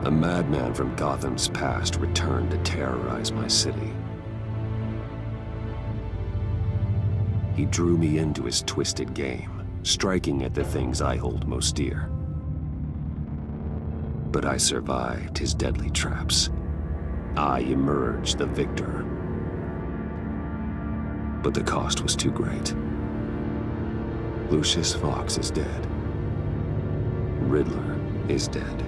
A madman from Gotham's past returned to terrorize my city. He drew me into his twisted game, striking at the things I hold most dear. But I survived his deadly traps. I emerged the victor. But the cost was too great. Lucius Fox is dead. Riddler is dead.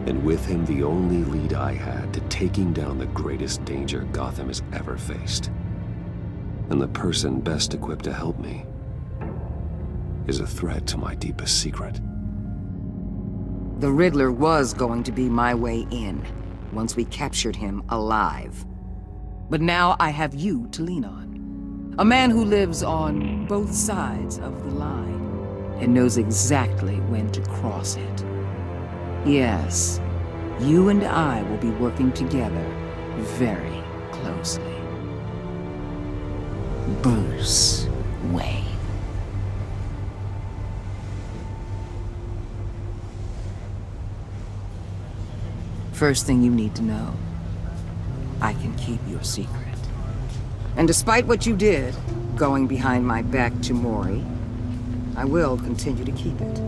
And with him, the only lead I had to taking down the greatest danger Gotham has ever faced. And the person best equipped to help me is a threat to my deepest secret. The Riddler was going to be my way in, once we captured him alive. But now I have you to lean on. A man who lives on both sides of the line, and knows exactly when to cross it. Yes, you and I will be working together very closely. Bruce Wayne. First thing you need to know, I can keep your secret. And despite what you did, going behind my back to Mori, I will continue to keep it.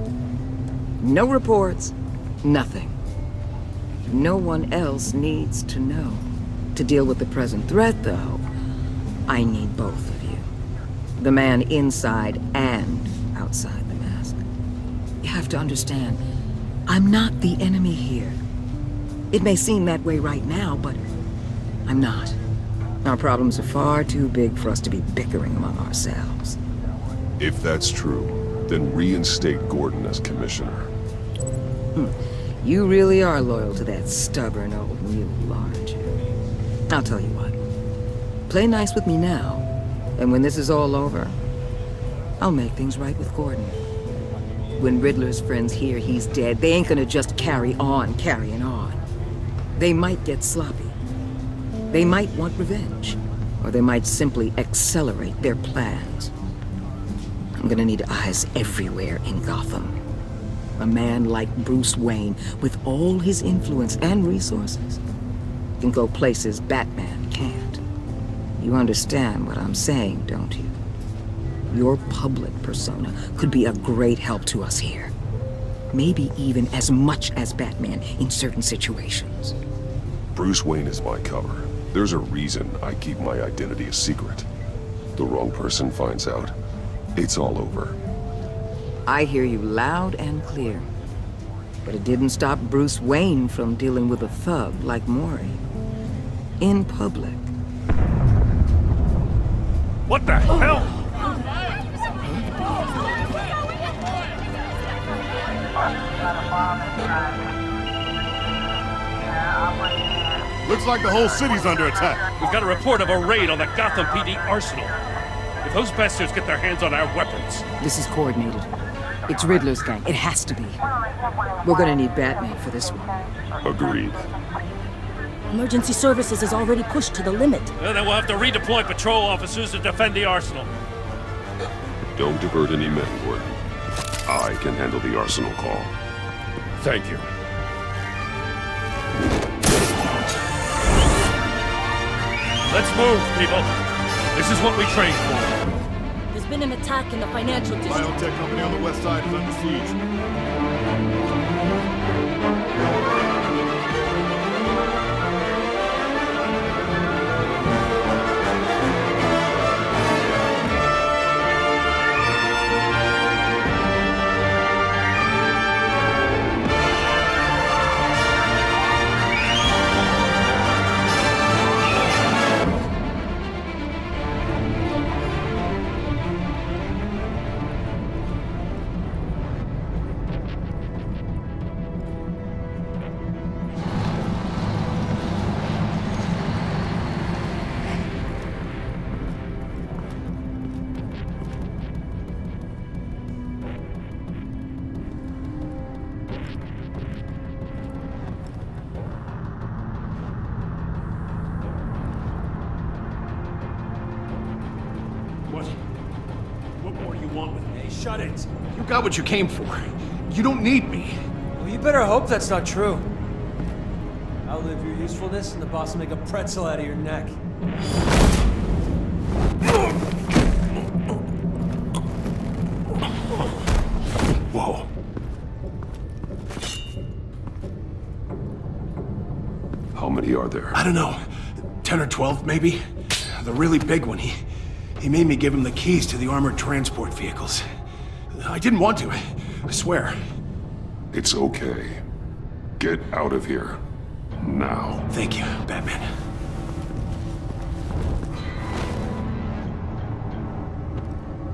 No reports, nothing. No one else needs to know. To deal with the present threat, though, I need both of you. The man inside and outside the mask. You have to understand, I'm not the enemy here. It may seem that way right now, but I'm not. Our problems are far too big for us to be bickering among ourselves. If that's true, then reinstate Gordon as commissioner. You really are loyal to that stubborn old mule, aren't you? I'll tell you what. Play nice with me now, and when this is all over, I'll make things right with Gordon. When Riddler's friends hear he's dead, they ain't gonna just carry on carrying on. They might get sloppy. They might want revenge, or they might simply accelerate their plans. I'm gonna need eyes everywhere in Gotham. A man like Bruce Wayne, with all his influence and resources, can go places Batman can't. You understand what I'm saying, don't you? Your public persona could be a great help to us here. Maybe even as much as Batman in certain situations. Bruce Wayne is my cover. There's a reason I keep my identity a secret. The wrong person finds out, it's all over. I hear you loud and clear. But it didn't stop Bruce Wayne from dealing with a thug like Mori. In public. What the hell? Looks like the whole city's under attack. We've got a report of a raid on the Gotham PD arsenal. If those bastards get their hands on our weapons... This is coordinated. It's Riddler's gang. It has to be. We're gonna need Batman for this one. Agreed. Emergency services is already pushed to the limit. Then we'll have to redeploy patrol officers to defend the arsenal. Don't divert any men, Gordon. I can handle the arsenal call. Thank you. Let's move, people. This is what we trained for. There's been an attack in the financial district. Biotech company on the west side is under siege. What more do you want with me? Shut it. You got what you came for. You don't need me. Will you better hope that's not true. Outlive your usefulness and the boss will make a pretzel out of your neck. Whoa. How many are there? I don't know. 10 or 12, maybe? The really big one, he made me give him the keys to the armored transport vehicles. I didn't want to, I swear. It's okay. Get out of here. Now. Thank you, Batman.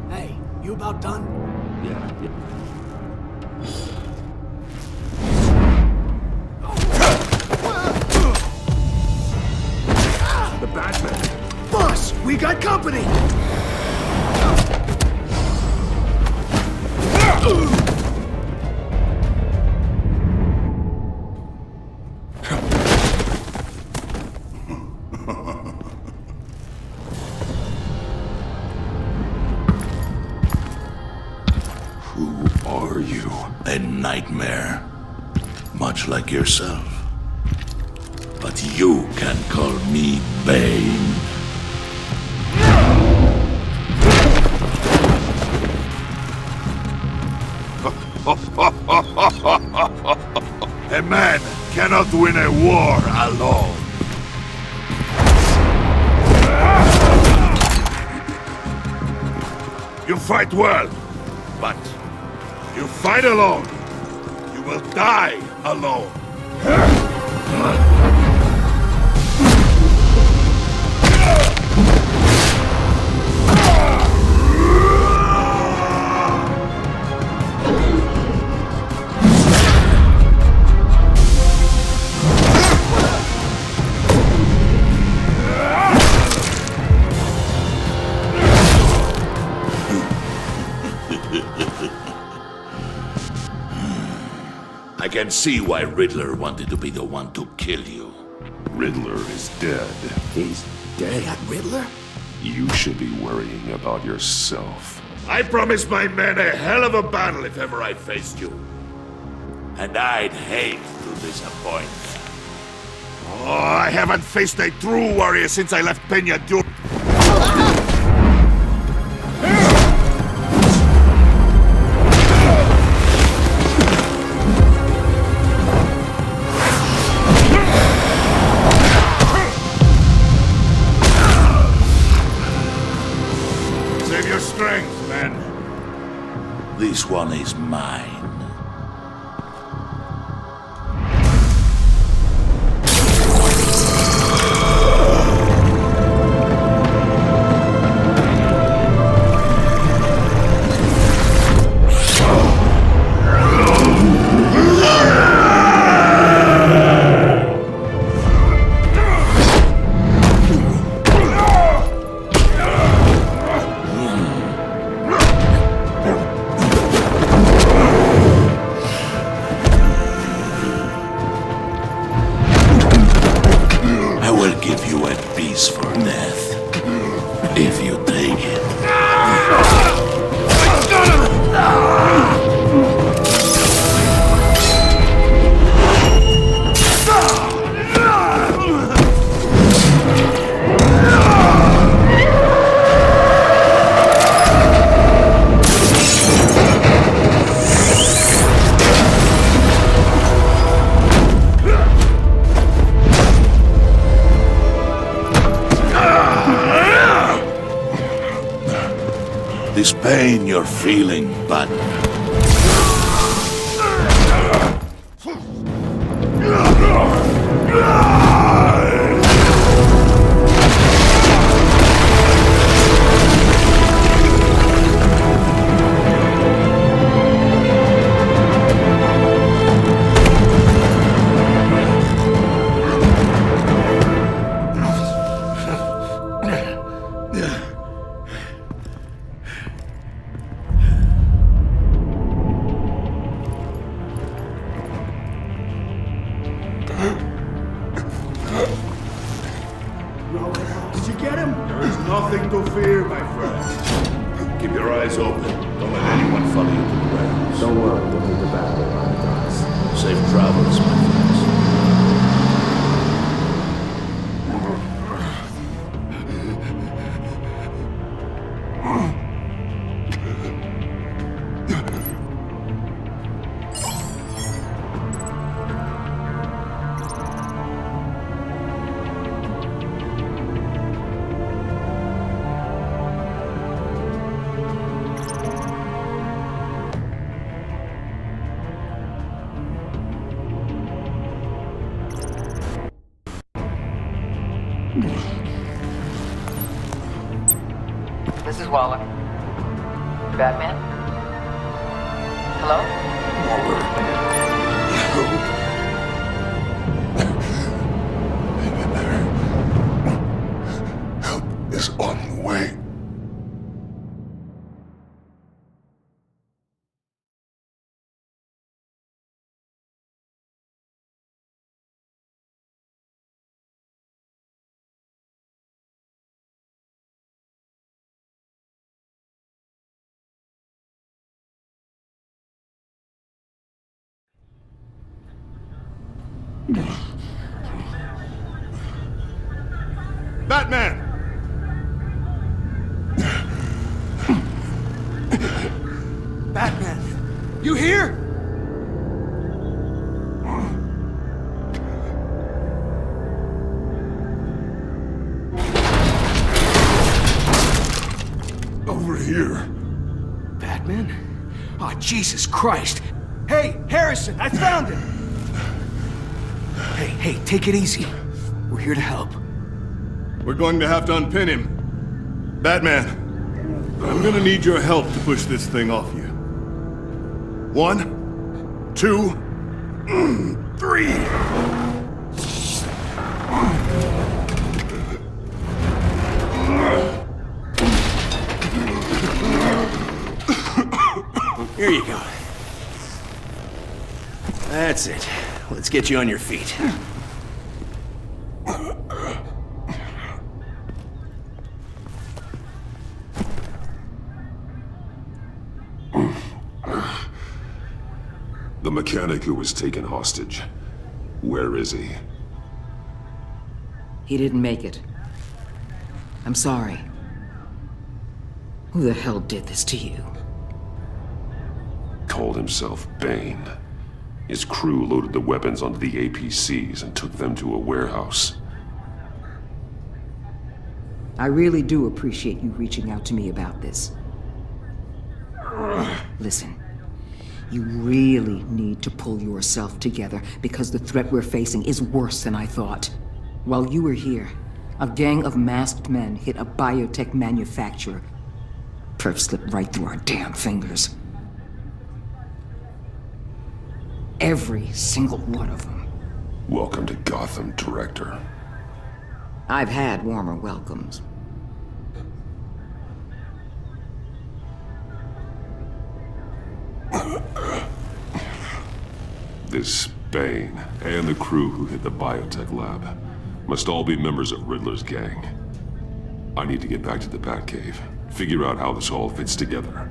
Hey, you about done? Yeah. The Batman! Boss, we got company! Who are you? A nightmare. Much like yourself. But you can call me Bane. A man cannot win a war alone. You fight well, but you fight alone. You will die alone. I can see why Riddler wanted to be the one to kill you. Riddler is dead. He's dead. That Riddler? You should be worrying about yourself. I promised my men a hell of a battle if ever I faced you. And I'd hate to disappoint. Oh, I haven't faced a true warrior since I left Peña Duro. Save your strength, man. This one is mine. If you take it. This pain you're feeling, bud. Did you get him? There is nothing to fear, my friend. Keep your eyes open. Don't let anyone follow you to the grounds. Don't worry, we'll leave the battle on the docks. Safe travels, my friends. This is Waller. Batman? Hello? Help is on the way. Batman! Batman! You here? Over here. Batman? Oh, Jesus Christ! Hey, Harrison, I found him! Hey, take it easy. We're here to help. We're going to have to unpin him. Batman, I'm gonna need your help to push this thing off you. 1, 2, 3. Here you go. That's it. Let's get you on your feet. The mechanic who was taken hostage. Where is he? He didn't make it. I'm sorry. Who the hell did this to you? Called himself Bane. His crew loaded the weapons onto the APCs and took them to a warehouse. I really do appreciate you reaching out to me about this. Listen, you really need to pull yourself together because the threat we're facing is worse than I thought. While you were here, a gang of masked men hit a biotech manufacturer. Perf slipped right through our damn fingers. Every single one of them. Welcome to Gotham, Director. I've had warmer welcomes. This Bane and the crew who hit the biotech lab must all be members of Riddler's gang. I need to get back to the Batcave, figure out how this all fits together.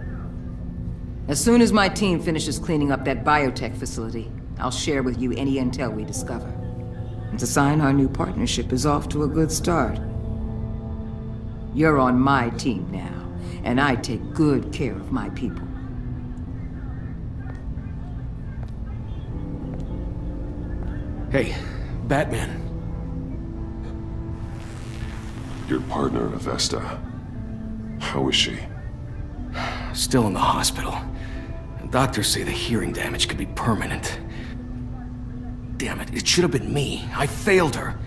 As soon as my team finishes cleaning up that biotech facility, I'll share with you any intel we discover. And to sign our new partnership is off to a good start. You're on my team now, and I take good care of my people. Hey, Batman. Your partner, Avesta. How is she? Still in the hospital. Doctors say the hearing damage could be permanent. Damn it, it should have been me. I failed her.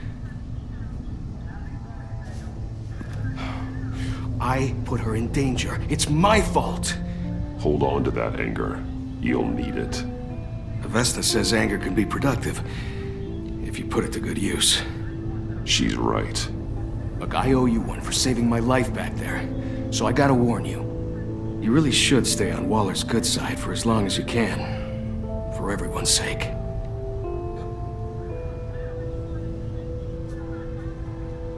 I put her in danger. It's my fault. Hold on to that anger. You'll need it. Avesta says anger can be productive, if you put it to good use. She's right. Look, I owe you one for saving my life back there, so I gotta warn you. You really should stay on Waller's good side for as long as you can. For everyone's sake.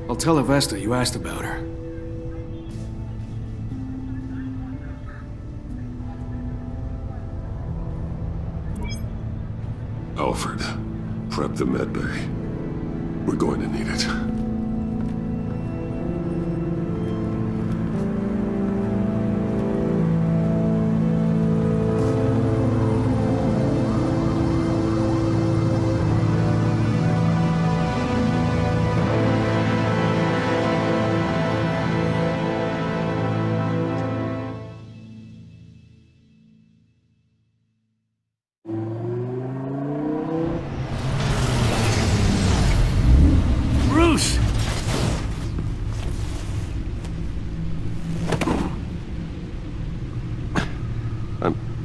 I'll tell Avesta you asked about her. offered. Prep the med bay. We're going to need it. Bruce!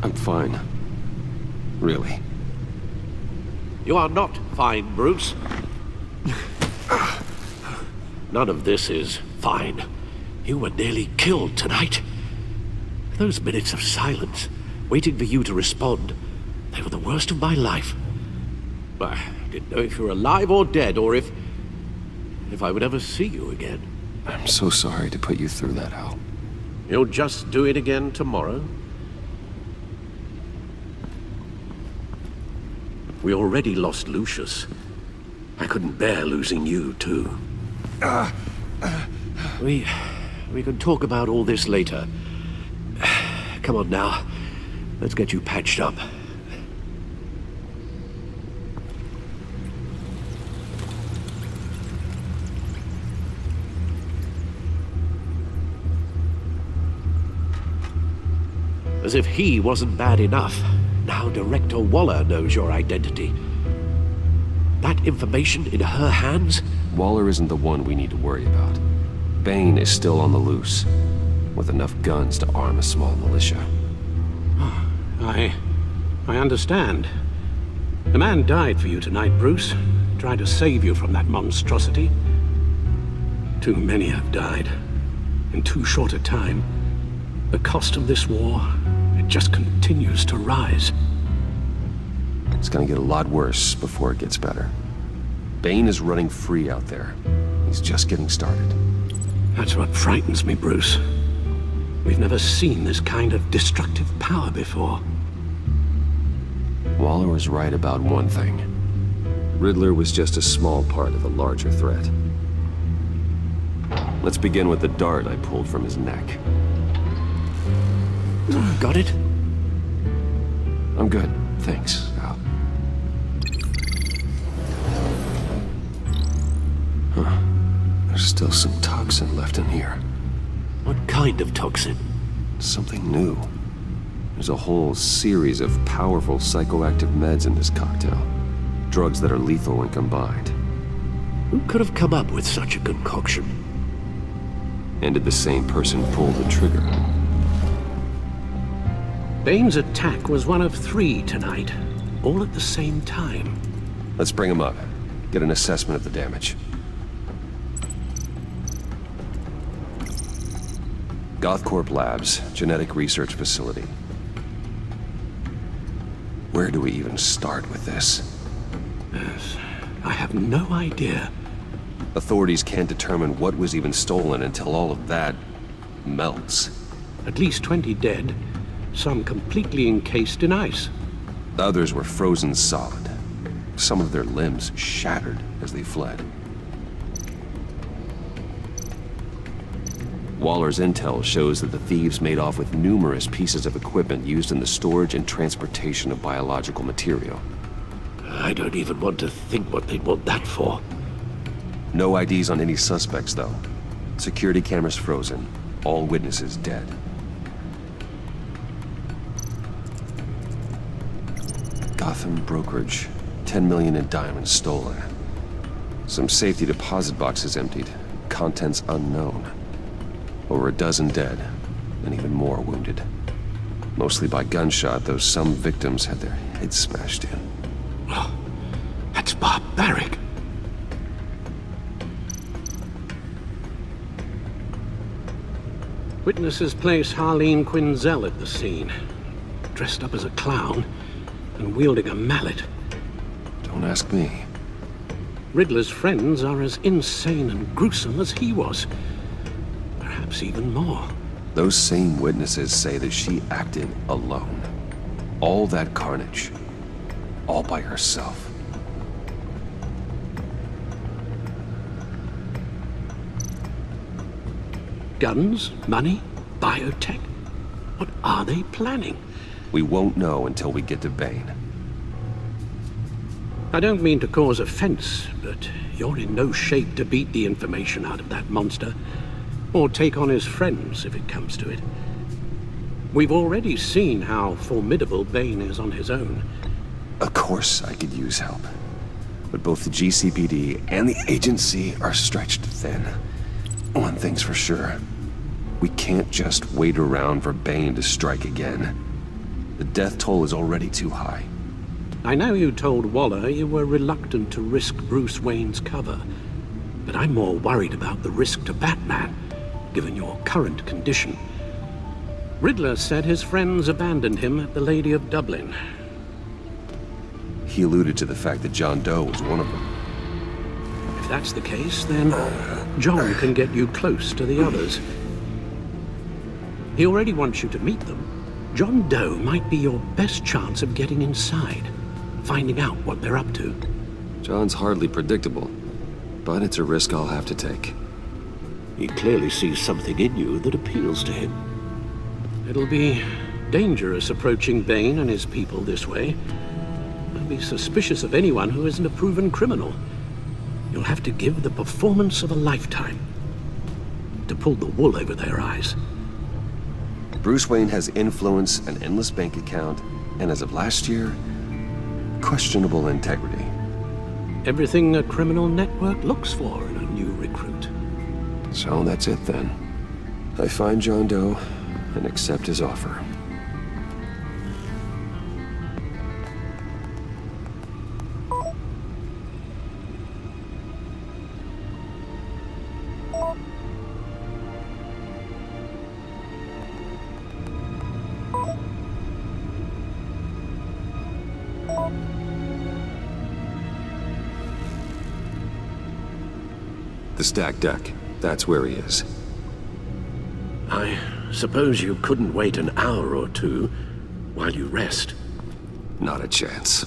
I'm fine. Really. You are not fine, Bruce. None of this is fine. You were nearly killed tonight. Those minutes of silence, waiting for you to respond, they were the worst of my life. I didn't know if you were alive or dead, or if I would ever see you again. I'm so sorry to put you through that, Al. You'll just do it again tomorrow? We already lost Lucius. I couldn't bear losing you, too. We can talk about all this later. Come on now. Let's get you patched up. As if he wasn't bad enough, now Director Waller knows your identity. That information in her hands? Waller isn't the one we need to worry about. Bane is still on the loose, with enough guns to arm a small militia. I understand. The man died for you tonight, Bruce. Tried to save you from that monstrosity. Too many have died. In too short a time. The cost of this war, it just continues to rise. It's gonna get a lot worse before it gets better. Bane is running free out there. He's just getting started. That's what frightens me, Bruce. We've never seen this kind of destructive power before. Waller was right about one thing. Riddler was just a small part of a larger threat. Let's begin with the dart I pulled from his neck. Got it? I'm good, thanks, Al. Huh. There's still some toxin left in here. What kind of toxin? Something new. There's a whole series of powerful psychoactive meds in this cocktail. Drugs that are lethal when combined. Who could have come up with such a concoction? And did the same person pull the trigger? Bane's attack was one of 3 tonight, all at the same time. Let's bring him up. Get an assessment of the damage. Gothcorp Labs, genetic research facility. Where do we even start with this? Yes, I have no idea. Authorities can't determine what was even stolen until all of that melts. At least 20 dead, some completely encased in ice. The others were frozen solid. Some of their limbs shattered as they fled. Waller's intel shows that the thieves made off with numerous pieces of equipment used in the storage and transportation of biological material. I don't even want to think what they'd want that for. No IDs on any suspects, though. Security cameras frozen. All witnesses dead. Gotham brokerage. 10 million in diamonds stolen. Some safety deposit boxes emptied. Contents unknown. Over a dozen dead, and even more wounded. Mostly by gunshot, though some victims had their heads smashed in. Oh, that's barbaric. Witnesses place Harley Quinn at the scene, dressed up as a clown and wielding a mallet. Don't ask me. Riddler's friends are as insane and gruesome as he was. Perhaps even more. Those same witnesses say that she acted alone. All that carnage, all by herself. Guns, money, biotech. What are they planning? We won't know until we get to Bane. I don't mean to cause offense, but you're in no shape to beat the information out of that monster, or take on his friends if it comes to it. We've already seen how formidable Bane is on his own. Of course I could use help. But both the GCPD and the agency are stretched thin. One thing's for sure. We can't just wait around for Bane to strike again. The death toll is already too high. I know you told Waller you were reluctant to risk Bruce Wayne's cover, but I'm more worried about the risk to Batman, given your current condition. Riddler said his friends abandoned him at the Lady of Dublin. He alluded to the fact that John Doe was one of them. If that's the case, then John can get you close to the others. He already wants you to meet them. John Doe might be your best chance of getting inside, finding out what they're up to. John's hardly predictable, but it's a risk I'll have to take. He clearly sees something in you that appeals to him. It'll be dangerous approaching Bane and his people this way. I'll be suspicious of anyone who isn't a proven criminal. You'll have to give the performance of a lifetime to pull the wool over their eyes. Bruce Wayne has influence, an endless bank account, and as of last year, questionable integrity. Everything a criminal network looks for in a new recruit. So that's it then. I find John Doe and accept his offer. The stacked deck. That's where he is. I suppose you couldn't wait an hour or two while you rest. Not a chance.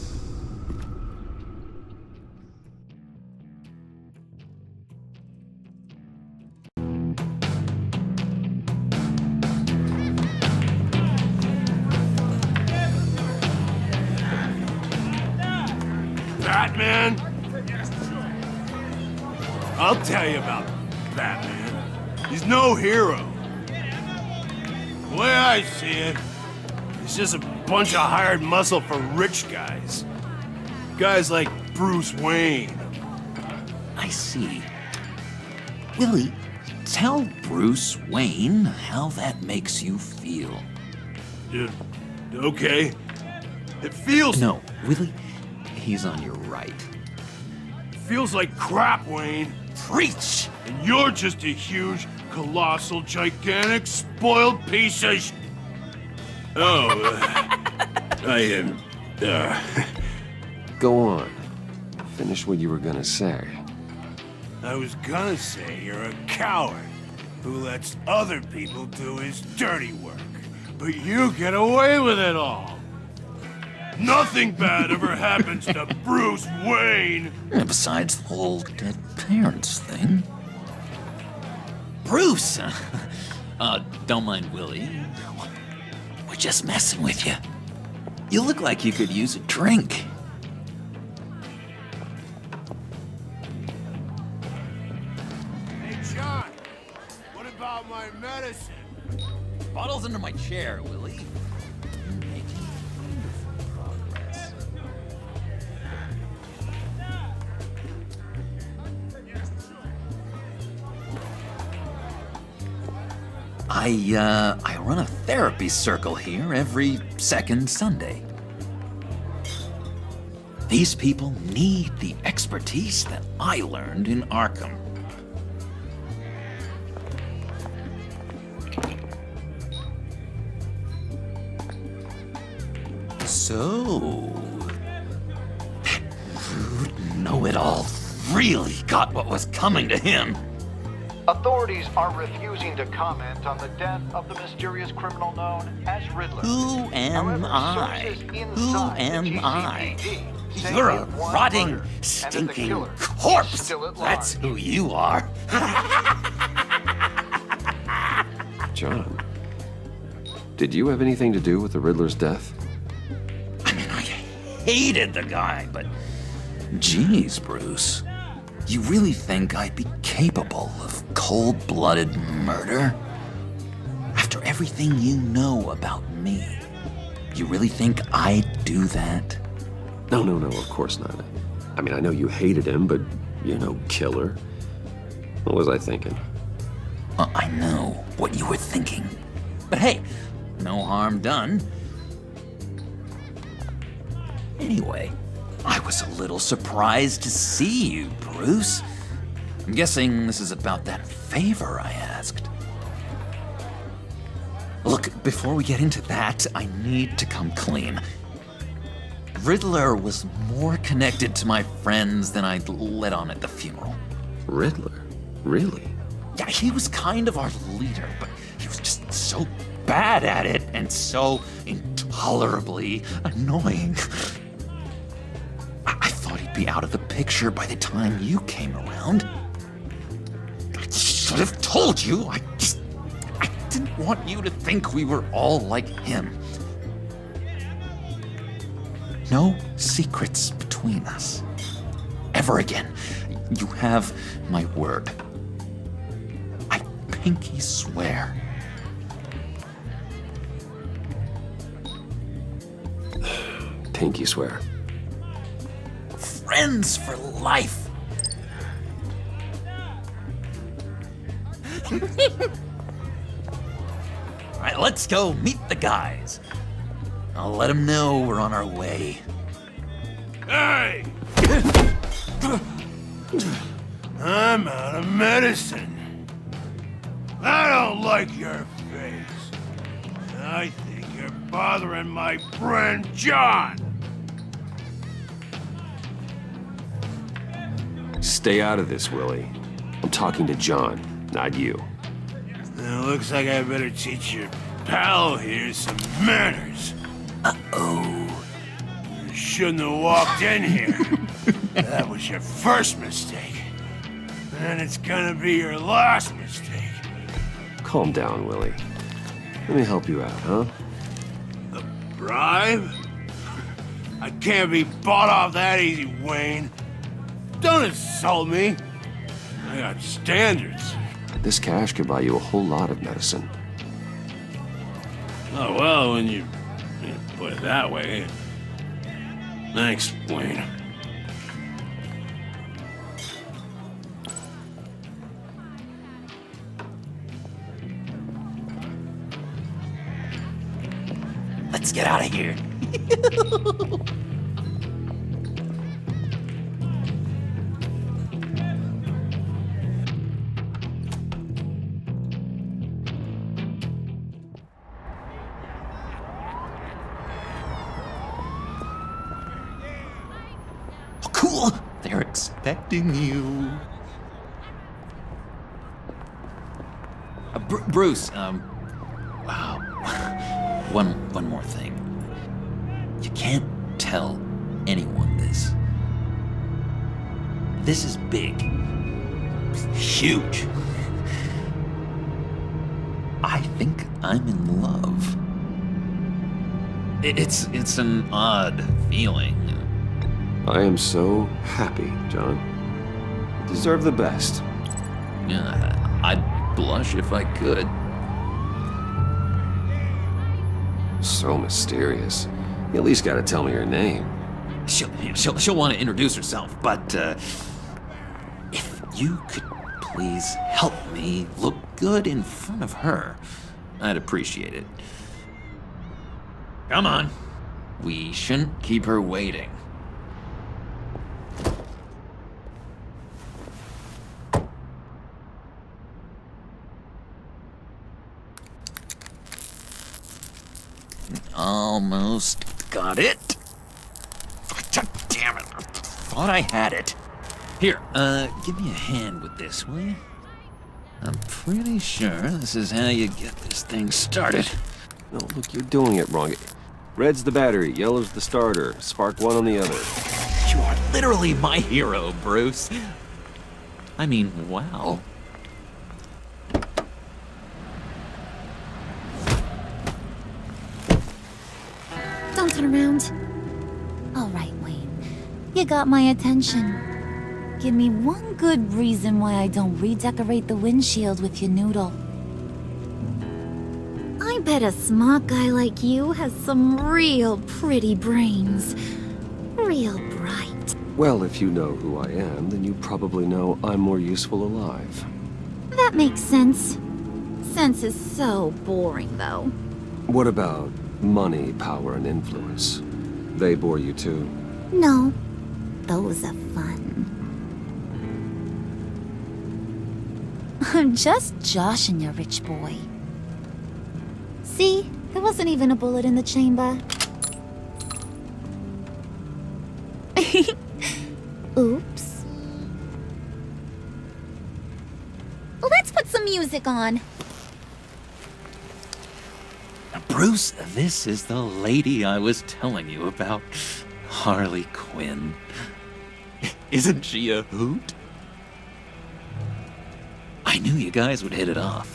Batman? I'll tell you about Batman. He's no hero. The way I see it, he's just a bunch of hired muscle for rich guys. Guys like Bruce Wayne. I see. Willie, tell Bruce Wayne how that makes you feel. Okay. It feels... No, Willie, he's on your right. It feels like crap, Wayne. Preach! And you're just a huge, colossal, gigantic, spoiled piece of Go on. Finish what you were gonna say. I was gonna say you're a coward who lets other people do his dirty work. But you get away with it all. Nothing bad ever happens to Bruce Wayne. And besides the whole dead parents thing. Bruce! Don't mind Willie. We're just messing with you. You look like you could use a drink. Hey, John, what about my medicine? Bottle's under my chair, Willie. You're making wonderful progress. I run a therapy circle here every second Sunday. These people need the expertise that I learned in Arkham. So, that rude know-it-all really got what was coming to him. Authorities are refusing to comment on the death of the mysterious criminal known as Riddler. Who am However, I? sources Who inside am the I? GCPD You're a rotting, stinking corpse! That's who you are. John, did you have anything to do with the Riddler's death? I mean, I hated the guy, but... Geez, Bruce. You really think I'd be capable of cold-blooded murder? After everything you know about me, you really think I'd do that? No, of course not. I mean, I know you hated him, but you're no killer. What was I thinking? I know what you were thinking. But hey, no harm done. Anyway, I was a little surprised to see you, Bruce. I'm guessing this is about that favor I asked. Look, before we get into that, I need to come clean. Riddler was more connected to my friends than I'd let on at the funeral. Riddler? Really? Yeah, he was kind of our leader, but he was just so bad at it and so intolerably annoying. I thought he'd be out of the picture by the time you came around. I should have told you. I didn't want you to think we were all like him. No secrets between us. Ever again. You have my word. I pinky swear. Pinky swear. Friends for life. All right, let's go meet the guys. I'll let them know we're on our way. Hey! I'm out of medicine. I don't like your face. I think you're bothering my friend John. Stay out of this, Willie. I'm talking to John, not you. It looks like I better teach your pal here some manners. Uh-oh. You shouldn't have walked in here. That was your first mistake. And it's gonna be your last mistake. Calm down, Willie. Let me help you out, huh? A bribe? I can't be bought off that easy, Wayne. Don't insult me. I got standards. This cash could buy you a whole lot of medicine. Oh, well, when you put it that way. Thanks, Wayne. Let's get out of here. Oh, cool. They're expecting you. Bruce, One more thing. You can't tell anyone this. This is big. Huge. I think I'm in love. It's an odd feeling. I am so happy, John. You deserve the best. Yeah, I'd blush if I could. So mysterious. You at least gotta tell me her name. She'll want to introduce herself, but if you could please help me look good in front of her, I'd appreciate it. Come on. We shouldn't keep her waiting. Almost got it. God damn it. I thought I had it. Here, give me a hand with this, will you? I'm pretty sure this is how you get this thing started. No, look, you're doing it wrong. Red's the battery, yellow's the starter. Spark one on the other. literally my hero, Bruce. I mean, wow. Don't turn around. All right, Wayne. You got my attention. Give me one good reason why I don't redecorate the windshield with your noodle. I bet a smart guy like you has some real pretty brains. Real bright. Well, if you know who I am, then you probably know I'm more useful alive. That makes sense. Sense is so boring, though. What about money, power, and influence? They bore you too? No. Those are fun. I'm just joshing you, rich boy. See? There wasn't even a bullet in the chamber. Oops. Let's put some music on. Bruce, this is the lady I was telling you about. Harley Quinn. Isn't she a hoot? I knew you guys would hit it off.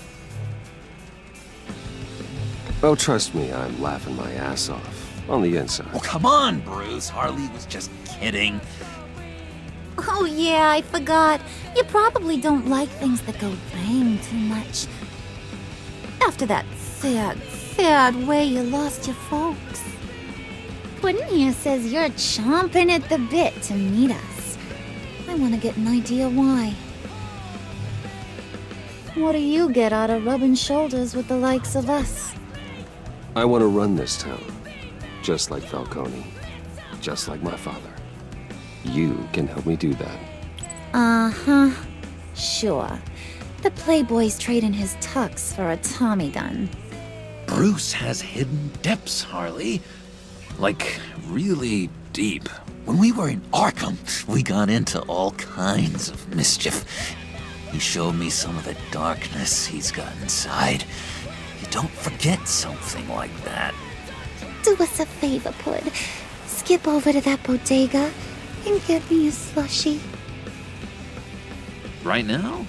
Oh, trust me, I'm laughing my ass off. On the inside. Oh, come on, Bruce. Harley was just kidding. Oh yeah, I forgot. You probably don't like things that go bang too much. After that sad way you lost your folks. Puddin' here says you're chomping at the bit to meet us. I want to get an idea why. What do you get out of rubbing shoulders with the likes of us? I want to run this town. Just like Falcone. Just like my father. You can help me do that. Uh-huh. Sure. The Playboy's trading his tux for a Tommy gun. Bruce has hidden depths, Harley. Like, really deep. When we were in Arkham, we got into all kinds of mischief. He showed me some of the darkness he's got inside. You don't forget something like that. Do us a favor, Pud. Skip over to that bodega and get me a slushie. Right now?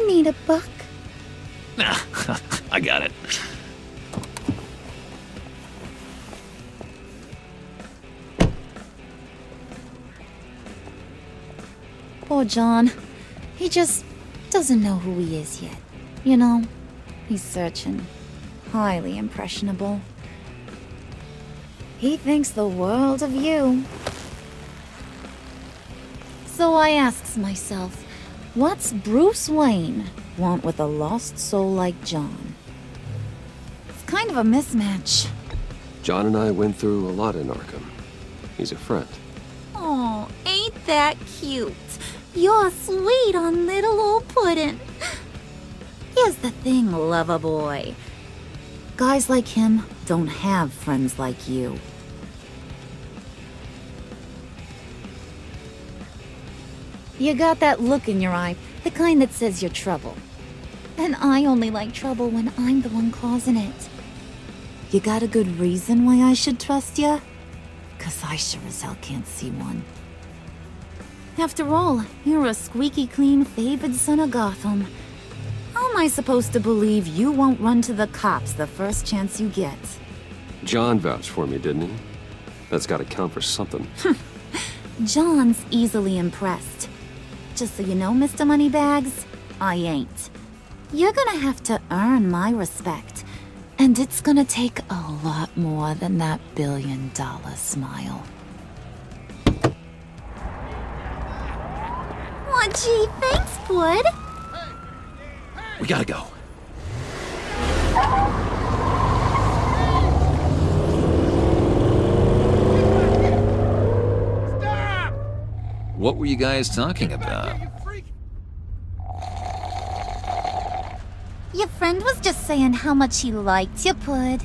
Need a buck? Nah, I got it. Poor John. He just doesn't know who he is yet. You know, he's searching. Highly impressionable. He thinks the world of you. So I asks myself, what's Bruce Wayne want with a lost soul like John? It's kind of a mismatch. John and I went through a lot in Arkham. He's a friend. Oh, ain't that cute? You're sweet on little old Puddin'. Here's the thing, lover boy. Guys like him don't have friends like you. You got that look in your eye, the kind that says you're trouble. And I only like trouble when I'm the one causing it. You got a good reason why I should trust you? 'Cause I sure as hell can't see one. After all, you're a squeaky clean favored son of Gotham. How am I supposed to believe you won't run to the cops the first chance you get? John vouched for me, didn't he? That's gotta count for something. John's easily impressed. Just so you know, Mr. Moneybags, I ain't. You're gonna have to earn my respect. And it's gonna take a lot more than that billion-dollar smile. Aw, gee, thanks, Bud. We gotta go. Stop! What were you guys talking about? Your friend was just saying how much he liked you, Pud.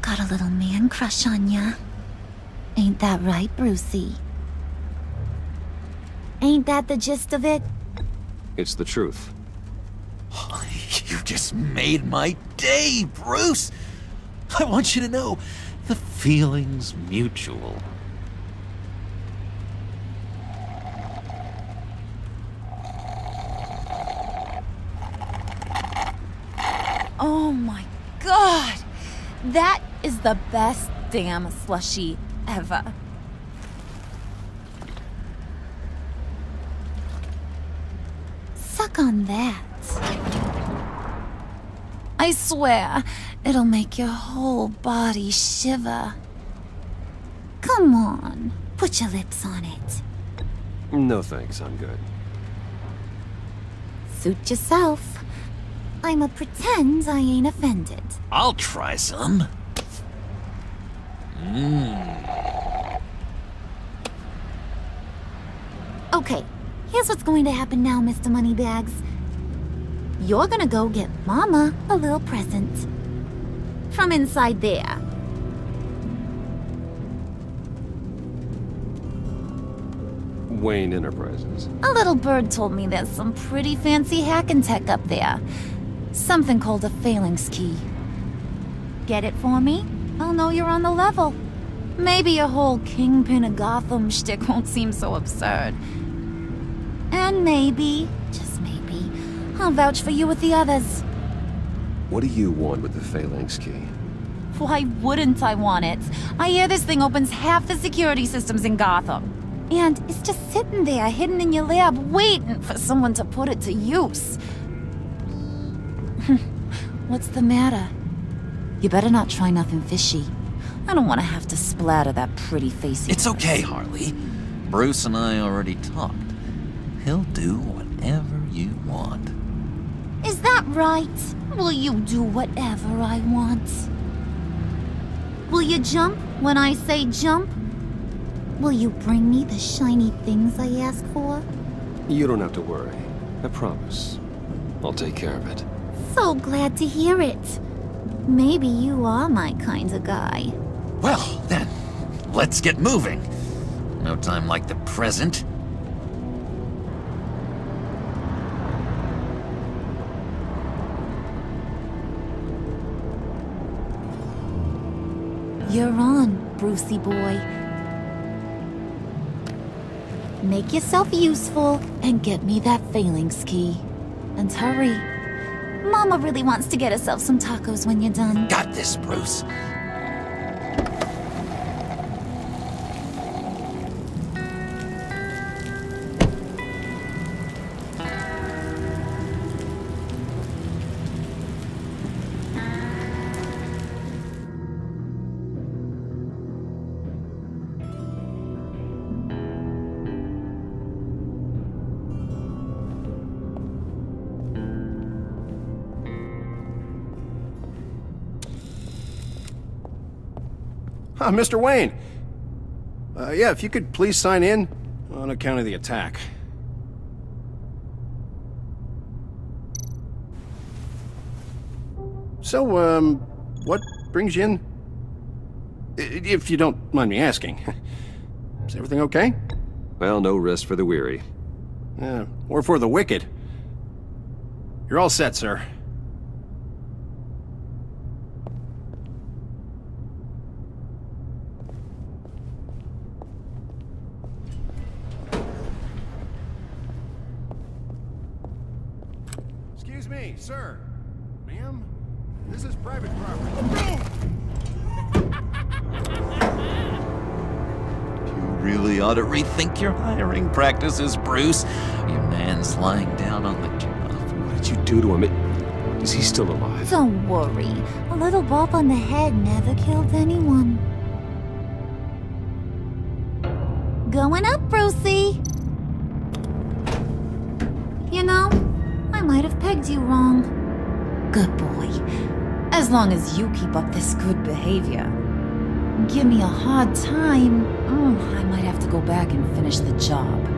Got a little man crush on ya. Ain't that right, Brucey? Ain't that the gist of it? It's the truth. You just made my day, Bruce! I want you to know, The feeling's mutual. Oh my god! That is the best damn slushie ever. Suck on that. I swear, it'll make your whole body shiver. Come on, put your lips on it. No thanks, I'm good. Suit yourself. I'ma pretend I ain't offended. I'll try some. Okay, here's what's going to happen now, Mr. Moneybags. You're gonna go get Mama a little present. From inside there. Wayne Enterprises. A little bird told me there's some pretty fancy hacking tech up there. Something called a phalanx key. Get it for me? I'll know you're on the level. Maybe your whole Kingpin of Gotham shtick won't seem so absurd. And maybe, just maybe, I'll vouch for you with the others. What do you want with the phalanx key? Why wouldn't I want it? I hear this thing opens half the security systems in Gotham. And it's just sitting there, hidden in your lab, waiting for someone to put it to use. What's the matter? You better not try nothing fishy. I don't want to have to splatter that pretty face. It's okay, Harley. Bruce and I already talked. He'll do whatever you want. Is that right? Will you do whatever I want? Will you jump when I say jump? Will you bring me the shiny things I ask for? You don't have to worry. I promise. I'll take care of it. So glad to hear it. Maybe you are my kind of guy. Well, then, let's get moving. No time like the present. You're on, Brucey boy. Make yourself useful and get me that phalanx key. And hurry. Mama really wants to get herself some tacos when you're done. Got this, Bruce. Mr. Wayne. Yeah, if you could please sign in on account of the attack. So, what brings you in? If you don't mind me asking. Is everything okay? Well, no rest for the weary. Or for the wicked. You're all set, sir. Excuse me, sir. Ma'am, this is private property. You really ought to rethink your hiring practices, Bruce. Your man's lying down on the job. What did you do to him? Is he still alive? Don't worry. A little bump on the head never killed anyone. Going up, Brucey. You know, I might have pegged you wrong. Good boy. As long as you keep up this good behavior. Give me a hard time, I might have to go back and finish the job.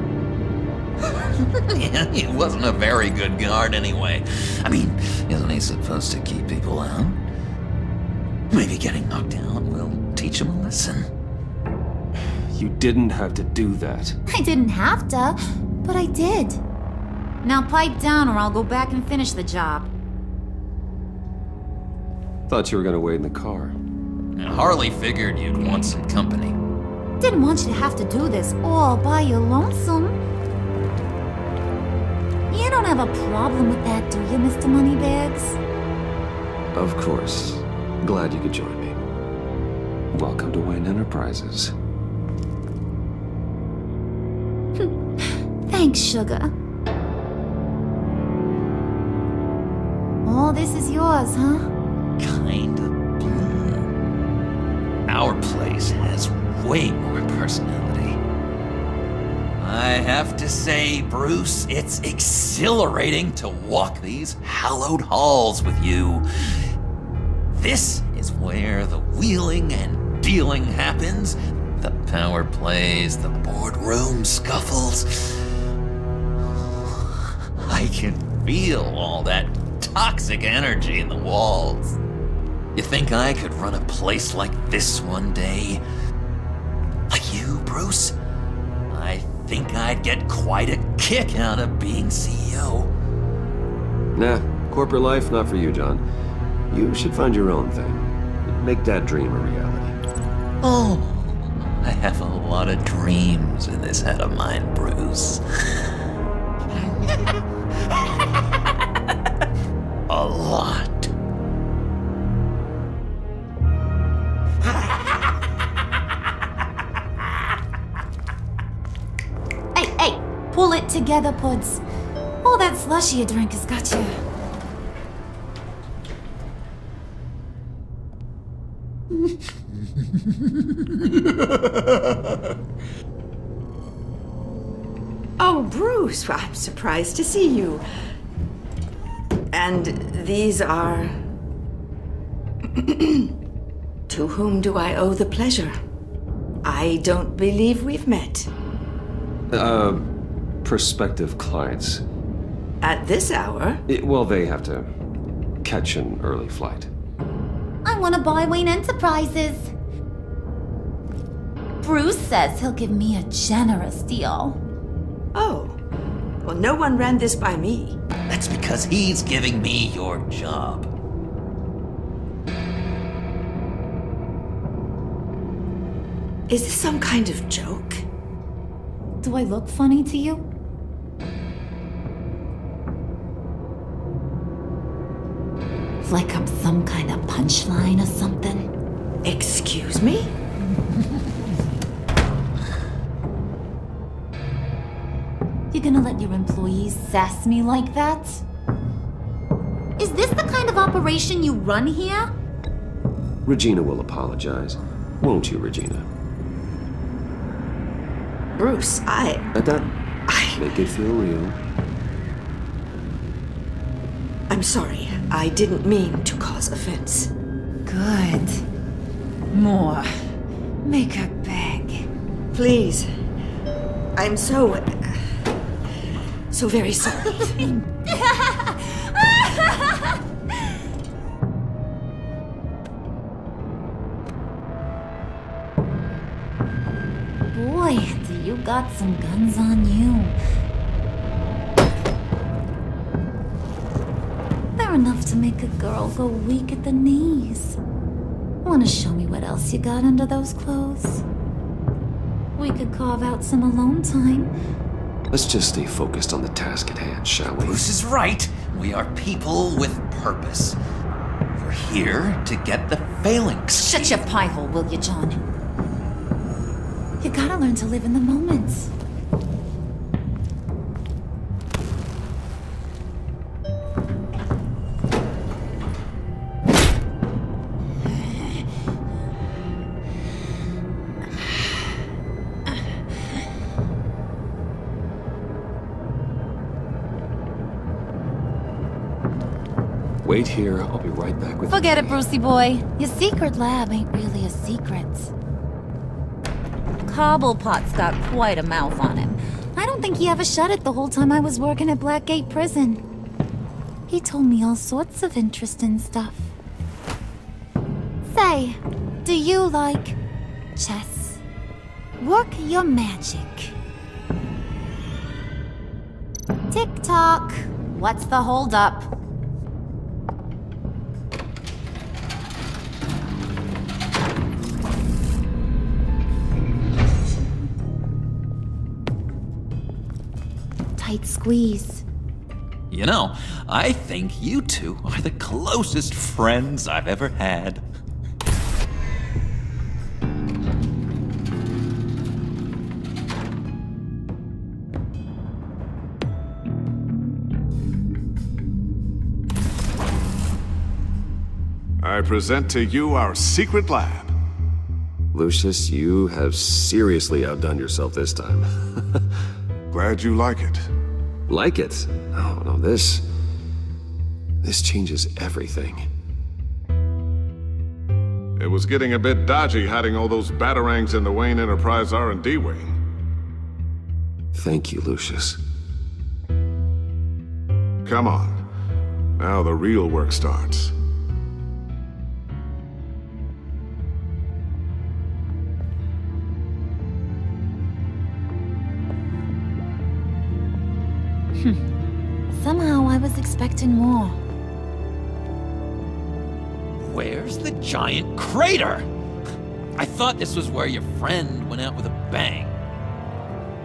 Yeah, he wasn't a very good guard anyway. I mean, isn't he supposed to keep people out? Maybe getting knocked out will teach him a lesson. You didn't have to do that. I didn't have to, but I did. Now pipe down or I'll go back and finish the job. Thought you were gonna wait in the car. Harley figured you'd want some company. Didn't want you to have to do this all by your lonesome. You don't have a problem with that, do you, Mr. Moneybags? Of course. Glad you could join me. Welcome to Wayne Enterprises. Thanks, sugar. All this is yours, huh? Kind of blue. Our place has way more personality. I have to say, Bruce, it's exhilarating to walk these hallowed halls with you. This is where the wheeling and dealing happens, the power plays, the boardroom scuffles. I can feel all that toxic energy in the walls. You think I could run a place like this one day? Like you, Bruce? I think I'd get quite a kick out of being CEO. Nah, corporate life, not for you, John. You should find your own thing. Make that dream a reality. Oh, I have a lot of dreams in this head of mine, Bruce. A lot. Hey, pull it together, Puds. All that slushy you drink has got you. Oh, Bruce, I'm surprised to see you. And these are... To whom do I owe the pleasure? I don't believe we've met. Prospective clients. At this hour? Well, they have to catch an early flight. I want to buy Wayne Enterprises. Bruce says he'll give me a generous deal. Oh. Well, no one ran this by me. That's because he's giving me your job. Is this some kind of joke? Do I look funny to you? Like I'm some kind of punchline or something? Excuse me? You gonna let your employees sass me like that? Is this the kind of operation you run here? Regina will apologize. Won't you, Regina? Bruce, Make it feel real. I'm sorry. I didn't mean to cause offense. Good. More. Make her beg. Please. I'm so very sorry. Boy, do you got some guns on you. They're enough to make a girl go weak at the knees. Wanna show me what else you got under those clothes? We could carve out some alone time. Let's just stay focused on the task at hand, shall we? Bruce is right. We are people with purpose. We're here to get the phalanx. Shut your pie hole, will you, John? You gotta learn to live in the moment. Wait here, I'll be right back with Forget it, Brucey boy. Your secret lab ain't really a secret. Cobblepot's got quite a mouth on him. I don't think he ever shut it the whole time I was working at Blackgate Prison. He told me all sorts of interesting stuff. Say, do you like chess? Work your magic. Tick-tock. What's the holdup? tight squeeze. You know, I think you two are the closest friends I've ever had. I present to you our secret lab. Lucius, you have seriously outdone yourself this time. Glad you like it. Like it? Oh, no, this changes everything. It was getting a bit dodgy hiding all those batarangs in the Wayne Enterprise R&D wing. Thank you, Lucius. Come on. Now the real work starts. Somehow I was expecting more. Where's the giant crater? I thought this was where your friend went out with a bang.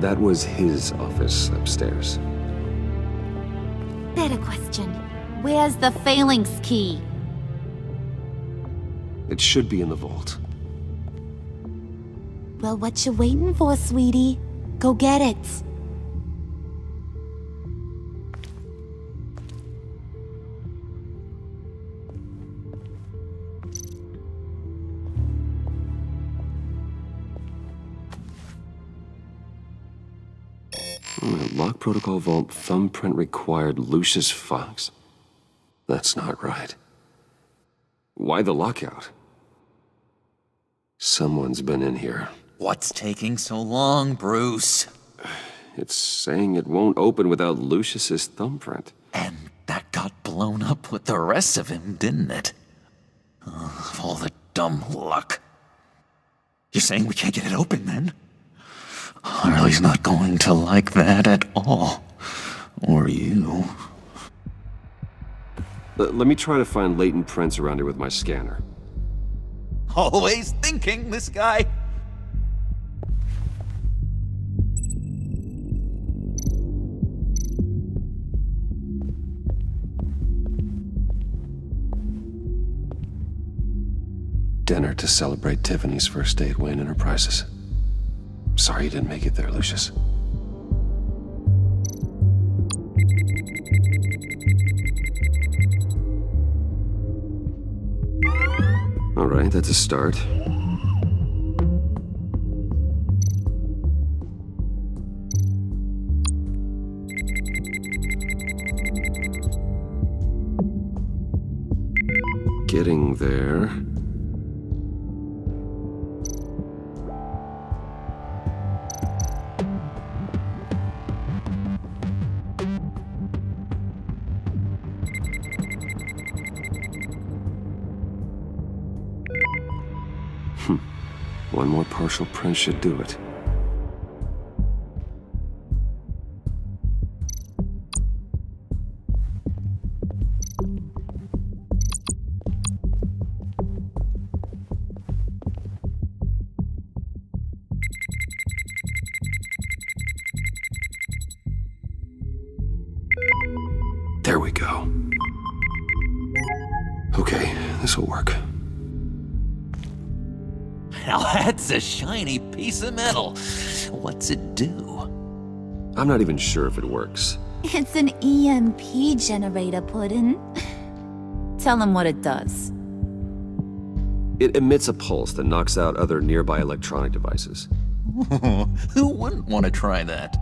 That was his office upstairs. Better question. Where's the phalanx key? It should be in the vault. Well, what you waiting for, sweetie? Go get it. Lock protocol vault thumbprint required Lucius Fox. That's not right. Why the lockout? Someone's been in here. What's taking so long, Bruce? It's saying it won't open without Lucius's thumbprint. And that got blown up with the rest of him, didn't it? All the dumb luck. You're saying we can't get it open, then? Harley's not going to like that at all. Or you. Let me try to find latent prints around here with my scanner. Always thinking, this guy. Dinner to celebrate Tiffany's first day at Wayne Enterprises. Sorry you didn't make it there, Lucius. All right, that's a start. Getting there. One more partial print should do it. There we go. Okay, this'll work. Now that's a shiny piece of metal. What's it do? I'm not even sure if it works. It's an EMP generator, Puddin'. Tell him what it does. It emits a pulse that knocks out other nearby electronic devices. Who wouldn't want to try that?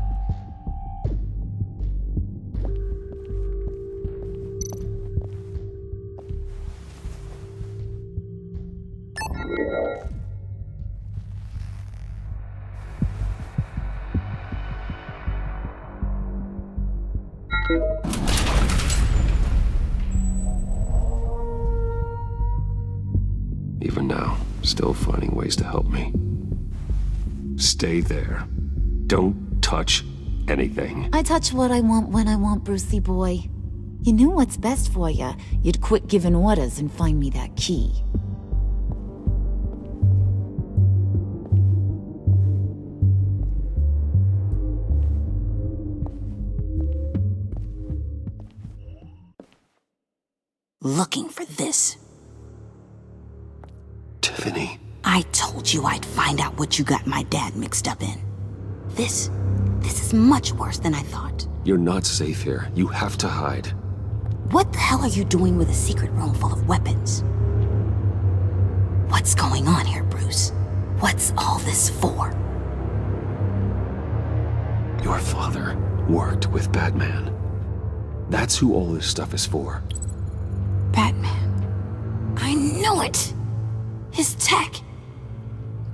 Even now, still finding ways to help me. Stay there. Don't touch anything. I touch what I want when I want, Brucey boy. You knew what's best for you. You'd quit giving orders and find me that key. looking for this. Tiffany. I told you I'd find out what you got my dad mixed up in. This is much worse than I thought. You're not safe here. You have to hide. What the hell are you doing with a secret room full of weapons? What's going on here, Bruce? What's all this for? Your father worked with Batman. That's who all this stuff is for. Batman. I knew it! His tech.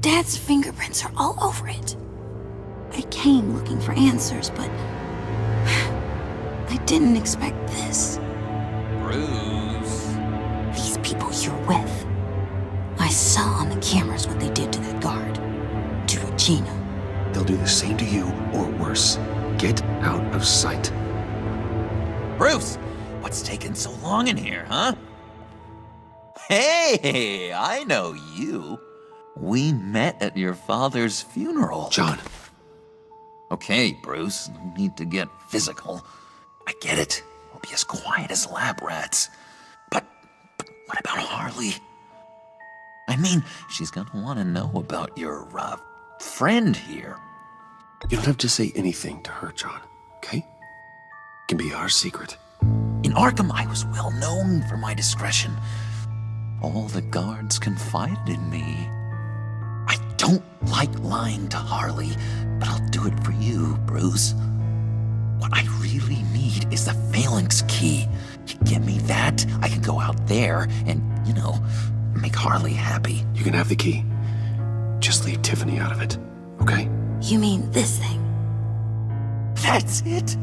Dad's fingerprints are all over it. I came looking for answers, but I didn't expect this. Bruce. These people you're with. I saw on the cameras what they did to that guard. To Regina. They'll do the same to you, or worse. Get out of sight. Bruce, what's taking so long in here, huh? Hey, I know you. We met at your father's funeral. John. Okay, Bruce, no need to get physical. I get it. We'll be as quiet as lab rats. But what about Harley? I mean, she's gonna want to know about your, friend here. You don't have to say anything to her, John, okay? It can be our secret. In Arkham, I was well known for my discretion. All the guards confided in me. I don't like lying to Harley, but I'll do it for you, Bruce. What I really need is the phalanx key. You give me that, I can go out there and, make Harley happy. You can have the key. Just leave Tiffany out of it, okay? You mean this thing? That's it?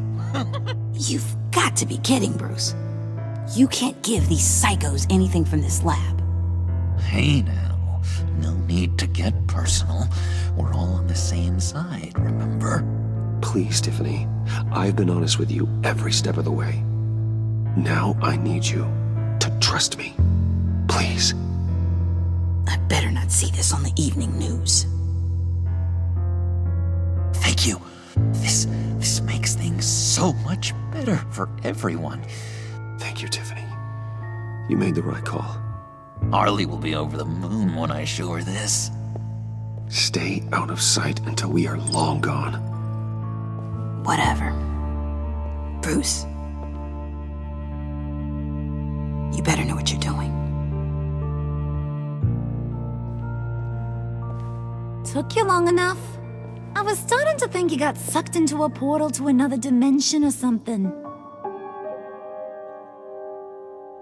You've got to be kidding, Bruce. You can't give these psychos anything from this lab. Hey now, no need to get personal. We're all on the same side, remember? Please, Tiffany. I've been honest with you every step of the way. Now I need you to trust me. Please. I better not see this on the evening news. Thank you. This makes things so much better for everyone. Thank you, Tiffany. You made the right call. Harley will be over the moon when I show her this. Stay out of sight until we are long gone. Whatever. Bruce. You better know what you're doing. Took you long enough? I was starting to think you got sucked into a portal to another dimension or something.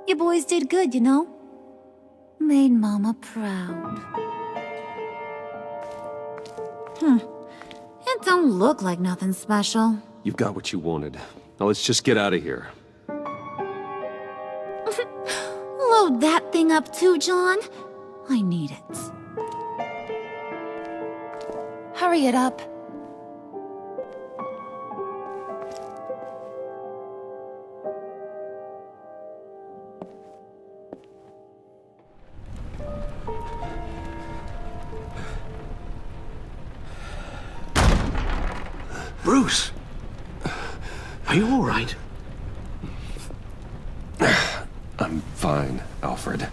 You boys did good, you know? Made Mama proud. It don't look like nothing special. You've got what you wanted. Now let's just get out of here. Load that thing up too, John. I need it. Hurry it up. Bruce! Are you all right? I'm fine, Alfred.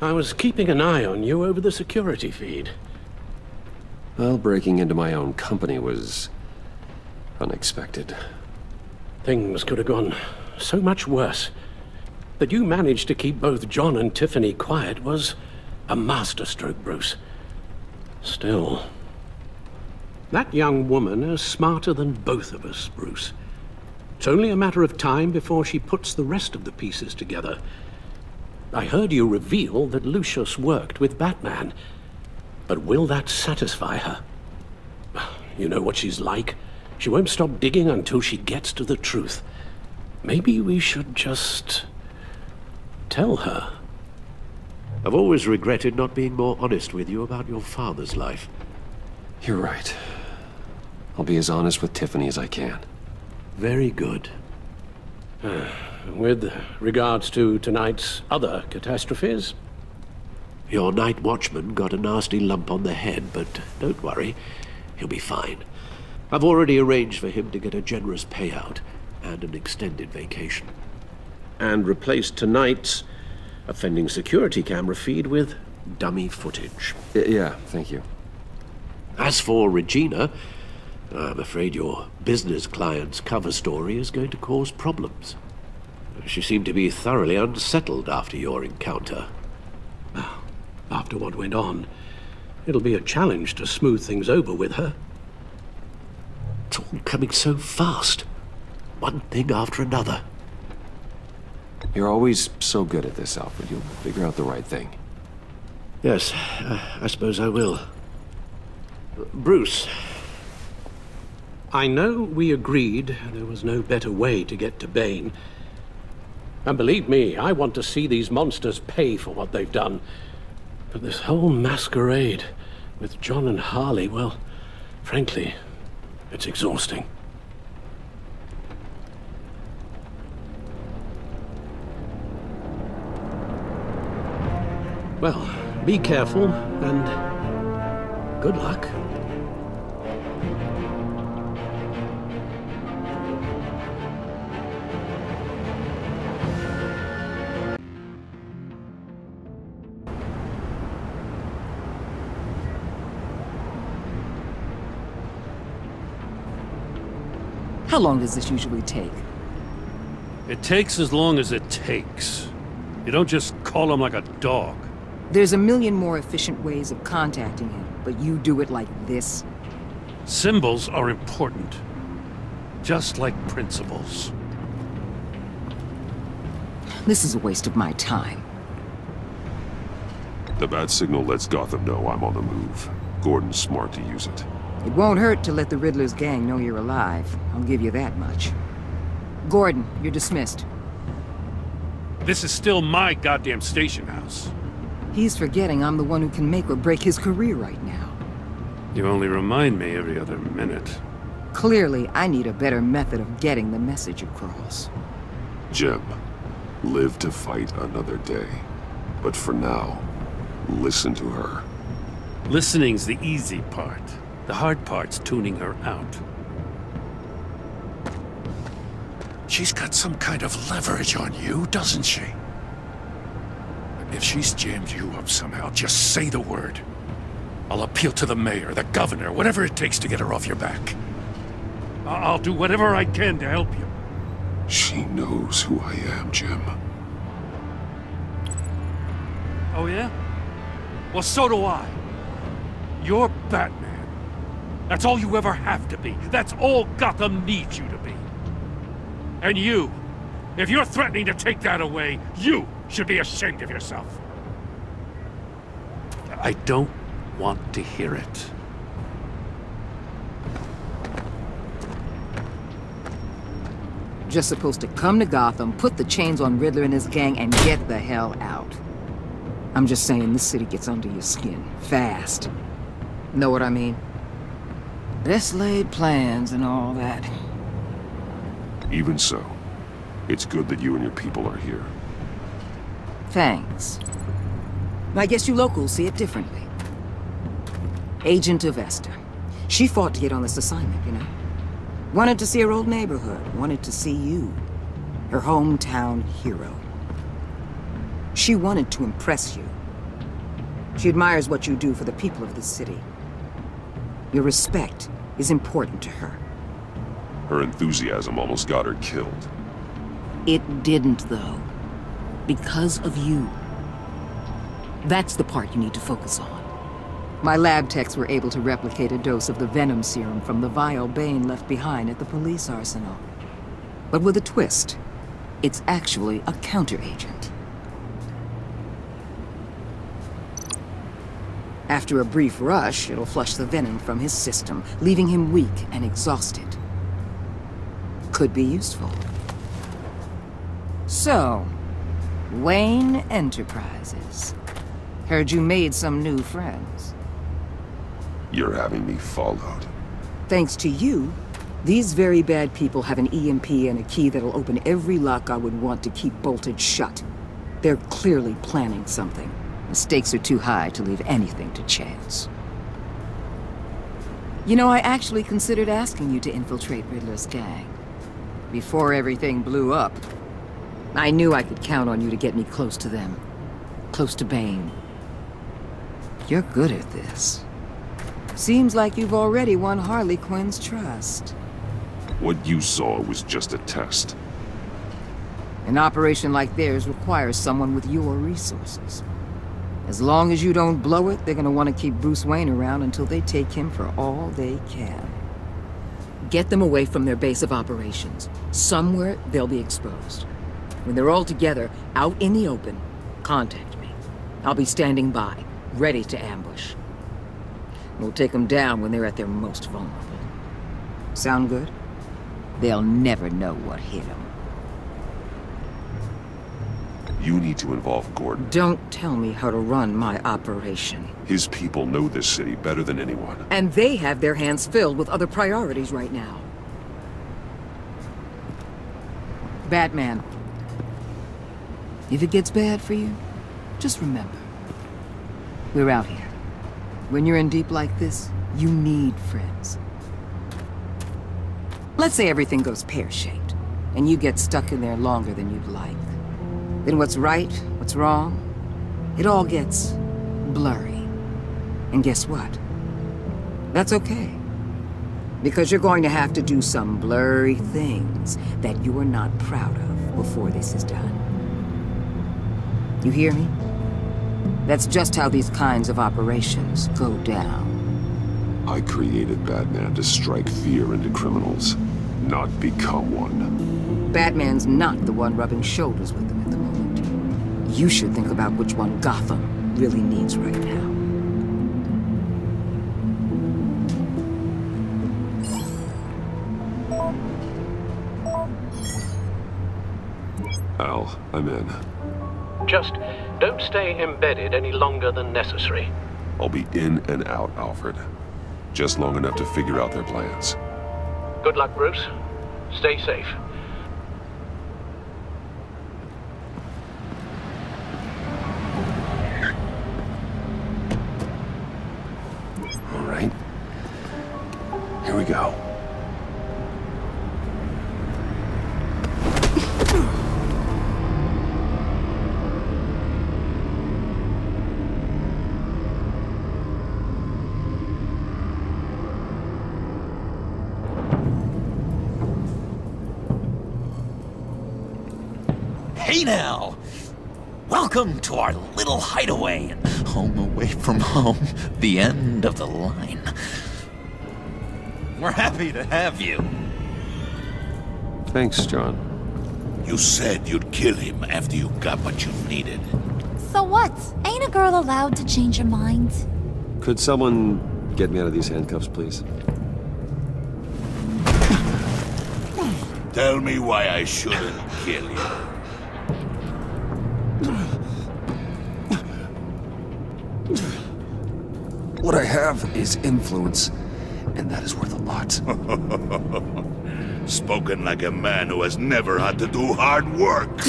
I was keeping an eye on you over the security feed. Well, breaking into my own company was unexpected. Things could have gone so much worse. That you managed to keep both John and Tiffany quiet was a masterstroke, Bruce. Still, that young woman is smarter than both of us, Bruce. It's only a matter of time before she puts the rest of the pieces together. I heard you reveal that Lucius worked with Batman. But will that satisfy her? You know what she's like. She won't stop digging until she gets to the truth. Maybe we should just tell her. I've always regretted not being more honest with you about your father's life. You're right. I'll be as honest with Tiffany as I can. Very good. With regards to tonight's other catastrophes? Your night watchman got a nasty lump on the head, but don't worry. He'll be fine. I've already arranged for him to get a generous payout. and an extended vacation. And replace tonight's offending security camera feed with dummy footage. Yeah, thank you. As for Regina, I'm afraid your business client's cover story is going to cause problems. She seemed to be thoroughly unsettled after your encounter. Well, after what went on, it'll be a challenge to smooth things over with her. It's all coming so fast. One thing after another. You're always so good at this, Alfred. You'll figure out the right thing. Yes, I suppose I will. Bruce. I know we agreed there was no better way to get to Bane. And believe me, I want to see these monsters pay for what they've done. But this whole masquerade with John and Harley, well, frankly, it's exhausting. Well, be careful, and good luck. How long does this usually take? It takes as long as it takes. You don't just call him like a dog. There's a million more efficient ways of contacting him, but you do it like this? Symbols are important. Just like principles. This is a waste of my time. The bat signal lets Gotham know I'm on the move. Gordon's smart to use it. It won't hurt to let the Riddler's gang know you're alive. I'll give you that much. Gordon, you're dismissed. This is still my goddamn station house. He's forgetting I'm the one who can make or break his career right now. You only remind me every other minute. Clearly, I need a better method of getting the message across. Jim, live to fight another day. But for now, listen to her. Listening's the easy part. The hard part's tuning her out. She's got some kind of leverage on you, doesn't she? If she's jammed you up somehow, just say the word. I'll appeal to the mayor, the governor, whatever it takes to get her off your back. I'll do whatever I can to help you. She knows who I am, Jim. Oh yeah? Well, so do I. You're Batman. That's all you ever have to be. That's all Gotham needs you to be. And you, if you're threatening to take that away, you should be ashamed of yourself. I don't want to hear it. Just supposed to come to Gotham, put the chains on Riddler and his gang, and get the hell out. I'm just saying this city gets under your skin, fast. Know what I mean? Best laid plans and all that. Even so, it's good that you and your people are here. Thanks. I guess you locals see it differently. Agent of Esther. She fought to get on this assignment, you know? Wanted to see her old neighborhood, wanted to see you. Her hometown hero. She wanted to impress you. She admires what you do for the people of this city. Your respect is important to her. Her enthusiasm almost got her killed. It didn't, though. Because of you. That's the part you need to focus on. My lab techs were able to replicate a dose of the venom serum from the vial Bane left behind at the police arsenal. But with a twist. It's actually a counteragent. After a brief rush, it'll flush the venom from his system, leaving him weak and exhausted. Could be useful. So, Wayne Enterprises. Heard you made some new friends. You're having me followed. Thanks to you, these very bad people have an EMP and a key that'll open every lock I would want to keep bolted shut. They're clearly planning something. The stakes are too high to leave anything to chance. You know, I actually considered asking you to infiltrate Riddler's gang. Before everything blew up, I knew I could count on you to get me close to them. Close to Bane. You're good at this. Seems like you've already won Harley Quinn's trust. What you saw was just a test. An operation like theirs requires someone with your resources. As long as you don't blow it, they're gonna want to keep Bruce Wayne around until they take him for all they can. Get them away from their base of operations. Somewhere they'll be exposed. When they're all together, out in the open, contact me. I'll be standing by, ready to ambush. We'll take them down when they're at their most vulnerable. Sound good? They'll never know what hit them. You need to involve Gordon. Don't tell me how to run my operation. His people know this city better than anyone. And they have their hands filled with other priorities right now. Batman, if it gets bad for you, just remember, we're out here. When you're in deep like this, you need friends. Let's say everything goes pear-shaped, and you get stuck in there longer than you'd like. Then what's right, what's wrong, it all gets blurry. And guess what? That's okay. Because you're going to have to do some blurry things that you are not proud of before this is done. You hear me? That's just how these kinds of operations go down. I created Batman to strike fear into criminals, not become one. Batman's not the one rubbing shoulders with them at the moment. You should think about which one Gotham really needs right now. Al, I'm in. Just don't stay embedded any longer than necessary. I'll be in and out, Alfred. Just long enough to figure out their plans. Good luck, Bruce. Stay safe. All right. Here we go. Hey now! Welcome to our little hideaway and home away from home, the end of the line. We're happy to have you. Thanks, John. You said you'd kill him after you got what you needed. So what? Ain't a girl allowed to change her mind? Could someone get me out of these handcuffs, please? Tell me why I shouldn't kill you. What I have is influence, and that is worth a lot. Spoken like a man who has never had to do hard work.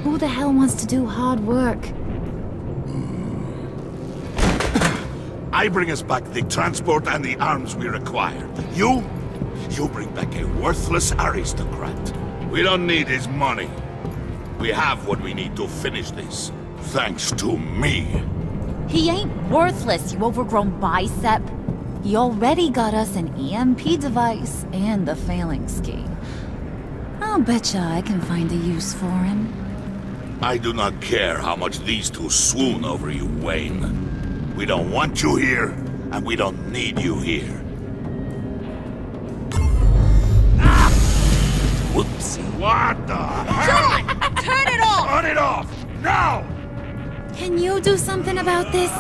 Who the hell wants to do hard work? I bring us back the transport and the arms we require. You bring back a worthless aristocrat. We don't need his money. We have what we need to finish this. Thanks to me. He ain't worthless, you overgrown bicep. He already got us an EMP device and the failing scheme. I'll betcha I can find a use for him. I do not care how much these two swoon over you, Wayne. We don't want you here, and we don't need you here. Ah! Whoopsie. What the hell? John! Turn it off! Turn it off! Now! Can you do something about this?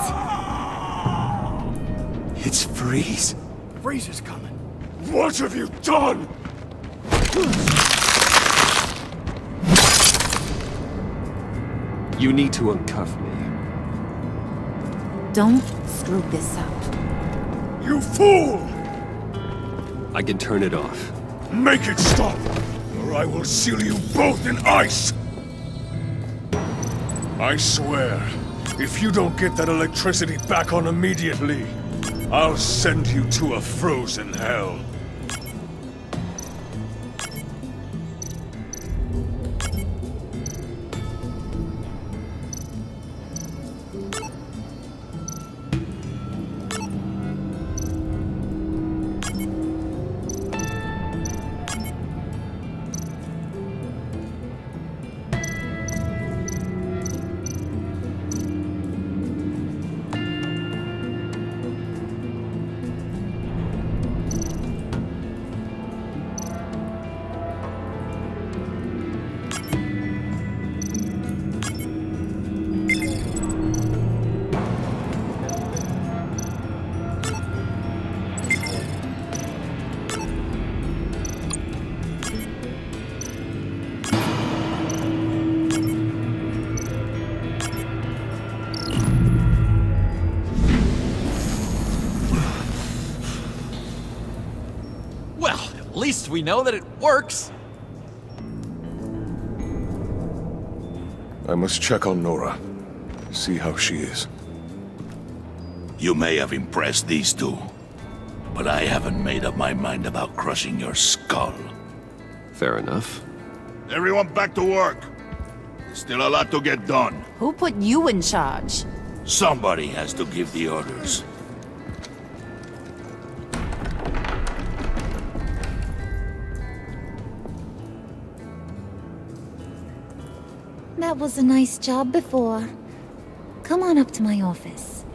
It's Freeze. Freeze is coming. What have you done? You need to uncuff me. Don't screw this up. You fool! I can turn it off. Make it stop, or I will seal you both in ice! I swear, if you don't get that electricity back on immediately, I'll send you to a frozen hell. least we know that it works. I must check on Nora. See how she is. You may have impressed these two, but I haven't made up my mind about crushing your skull. Fair enough. Everyone back to work. There's still a lot to get done. Who put you in charge? Somebody has to give the orders. That was a nice job before. Come on up to my office.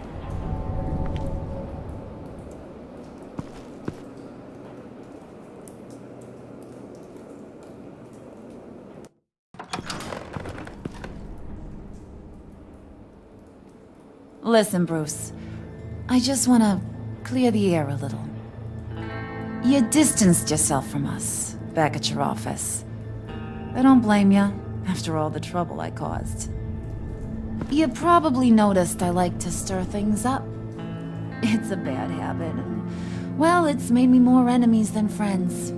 Listen, Bruce. I just want to clear the air a little. You distanced yourself from us back at your office. I don't blame you, after all the trouble I caused. You probably noticed I like to stir things up. It's a bad habit, and, well, it's made me more enemies than friends.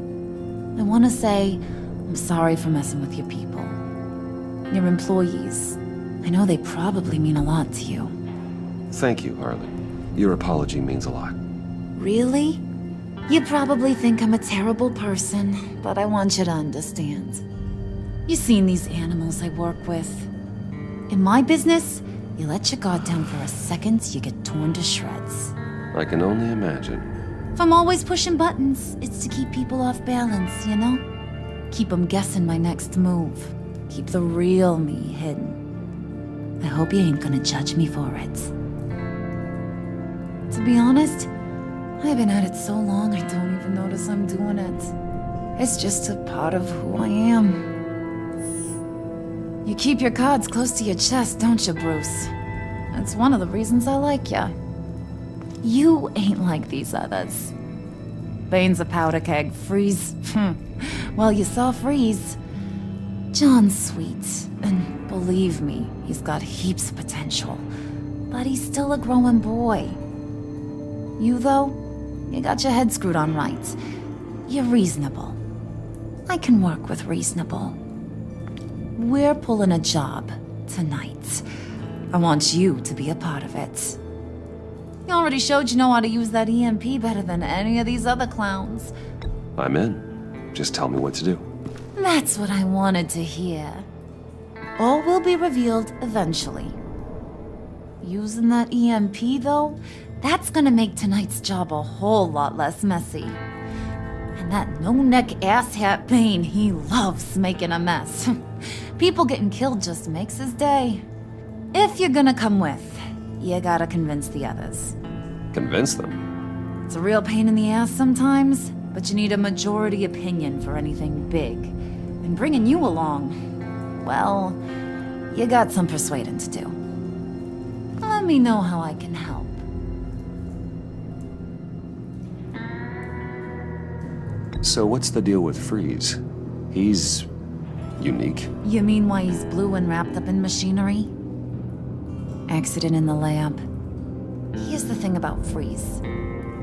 I want to say I'm sorry for messing with your people. Your employees. I know they probably mean a lot to you. Thank you, Harley. Your apology means a lot. Really? You probably think I'm a terrible person, but I want you to understand. You've seen these animals I work with. In my business, you let your guard down for a second, you get torn to shreds. I can only imagine. If I'm always pushing buttons, it's to keep people off balance, you know? Keep them guessing my next move. Keep the real me hidden. I hope you ain't gonna judge me for it. To be honest, I've been at it so long I don't even notice I'm doing it. It's just a part of who I am. You keep your cards close to your chest, don't you, Bruce? That's one of the reasons I like ya. You ain't like these others. Bane's a powder keg, Freeze. Well, you saw Freeze. John's sweet, and believe me, he's got heaps of potential. But he's still a growing boy. You, though, you got your head screwed on right. You're reasonable. I can work with reasonable. We're pulling a job tonight. I want you to be a part of it. You already showed you know how to use that EMP better than any of these other clowns. I'm in. Just tell me what to do. That's what I wanted to hear. All will be revealed eventually. Using that EMP, though, that's gonna make tonight's job a whole lot less messy. And that no-neck asshat Bane, he loves making a mess. People getting killed just makes his day. If you're gonna come with, you gotta convince the others. Convince them? It's a real pain in the ass sometimes, but you need a majority opinion for anything big. And bringing you along, well, you got some persuading to do. Let me know how I can help. So what's the deal with Freeze? He's unique. You mean why he's blue and wrapped up in machinery? Accident in the lab. Here's the thing about Freeze.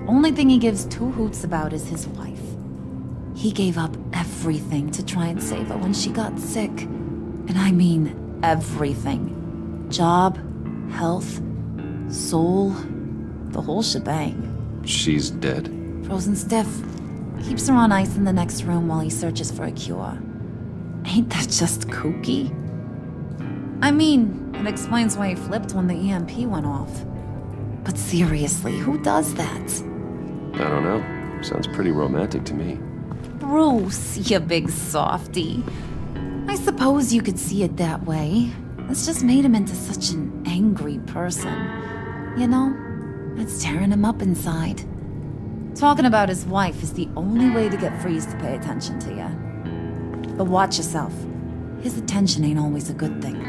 Only thing he gives two hoots about is his wife. He gave up everything to try and save her when she got sick. And I mean everything. Job, health, soul, the whole shebang. She's dead? Frozen stiff. Keeps her on ice in the next room while he searches for a cure. Ain't that just kooky? I mean, it explains why he flipped when the EMP went off. But seriously, who does that? I don't know. Sounds pretty romantic to me. Bruce, you big softy. I suppose you could see it that way. It's just made him into such an angry person. You know, it's tearing him up inside. Talking about his wife is the only way to get Freeze to pay attention to you. But watch yourself. His attention ain't always a good thing.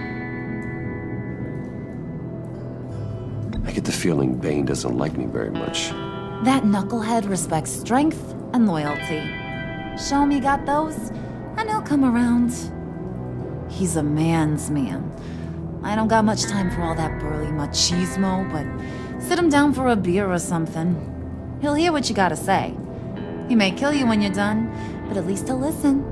I get the feeling Bane doesn't like me very much. That knucklehead respects strength and loyalty. Show him you got those, and he'll come around. He's a man's man. I don't got much time for all that burly machismo, but sit him down for a beer or something. He'll hear what you gotta say. He may kill you when you're done, but at least I'll listen.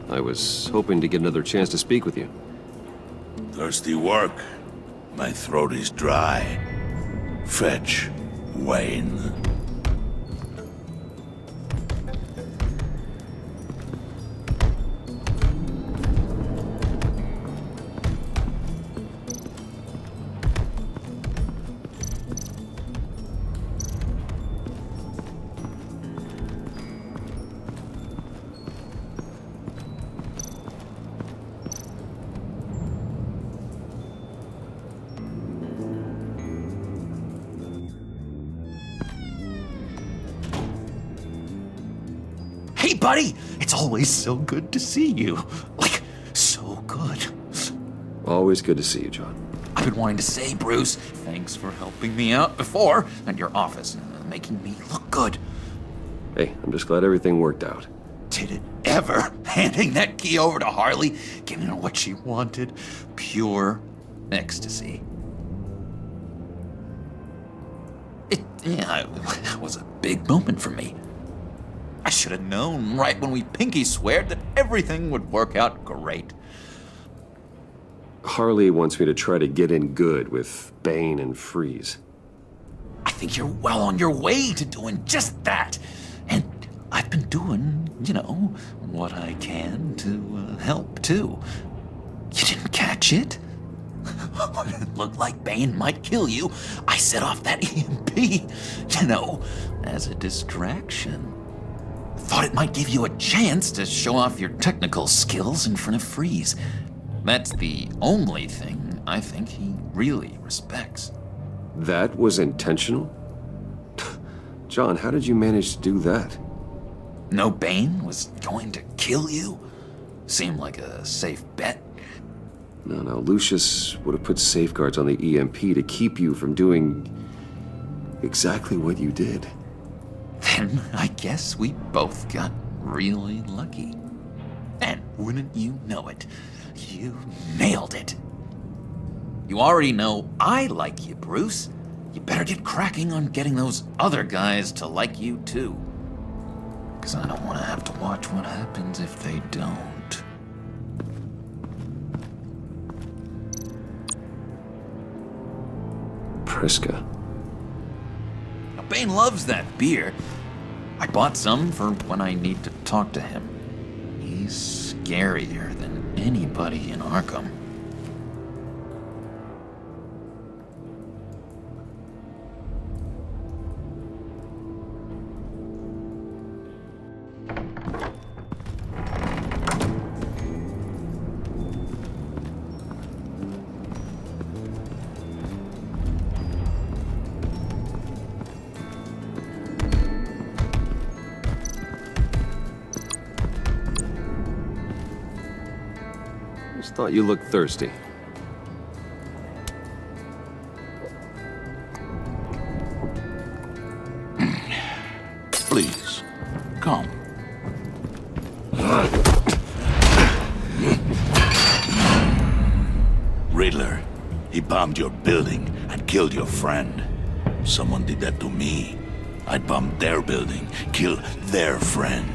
I was hoping to get another chance to speak with you. Thirsty work. My throat is dry. Fetch, Wayne. Hey, buddy! It's always so good to see you. Like, so good. Always good to see you, John. I've been wanting to say, Bruce, thanks for helping me out before at your office, making me look good. Hey, I'm just glad everything worked out. Did it ever? Handing that key over to Harley, giving her what she wanted. Pure ecstasy. It was a big moment for me. I should have known right when we pinky sweared that everything would work out great. Harley wants me to try to get in good with Bane and Freeze. I think you're well on your way to doing just that. And I've been doing, what I can to help, too. You didn't catch it? When it looked like Bane might kill you, I set off that EMP, as a distraction. Thought it might give you a chance to show off your technical skills in front of Freeze. That's the only thing I think he really respects. That was intentional? John, how did you manage to do that? No Bane was going to kill you? Seemed like a safe bet. No, Lucius would have put safeguards on the EMP to keep you from doing exactly what you did. Then I guess we both got really lucky. And wouldn't you know it, you nailed it. You already know I like you, Bruce. You better get cracking on getting those other guys to like you, too. Because I don't want to have to watch what happens if they don't. Priska. Now, Bane loves that beer. I bought some for when I need to talk to him. He's scarier than anybody in Arkham. Just thought you looked thirsty. Please, come. Riddler, he bombed your building and killed your friend. Someone did that to me. I'd bomb their building, kill their friend.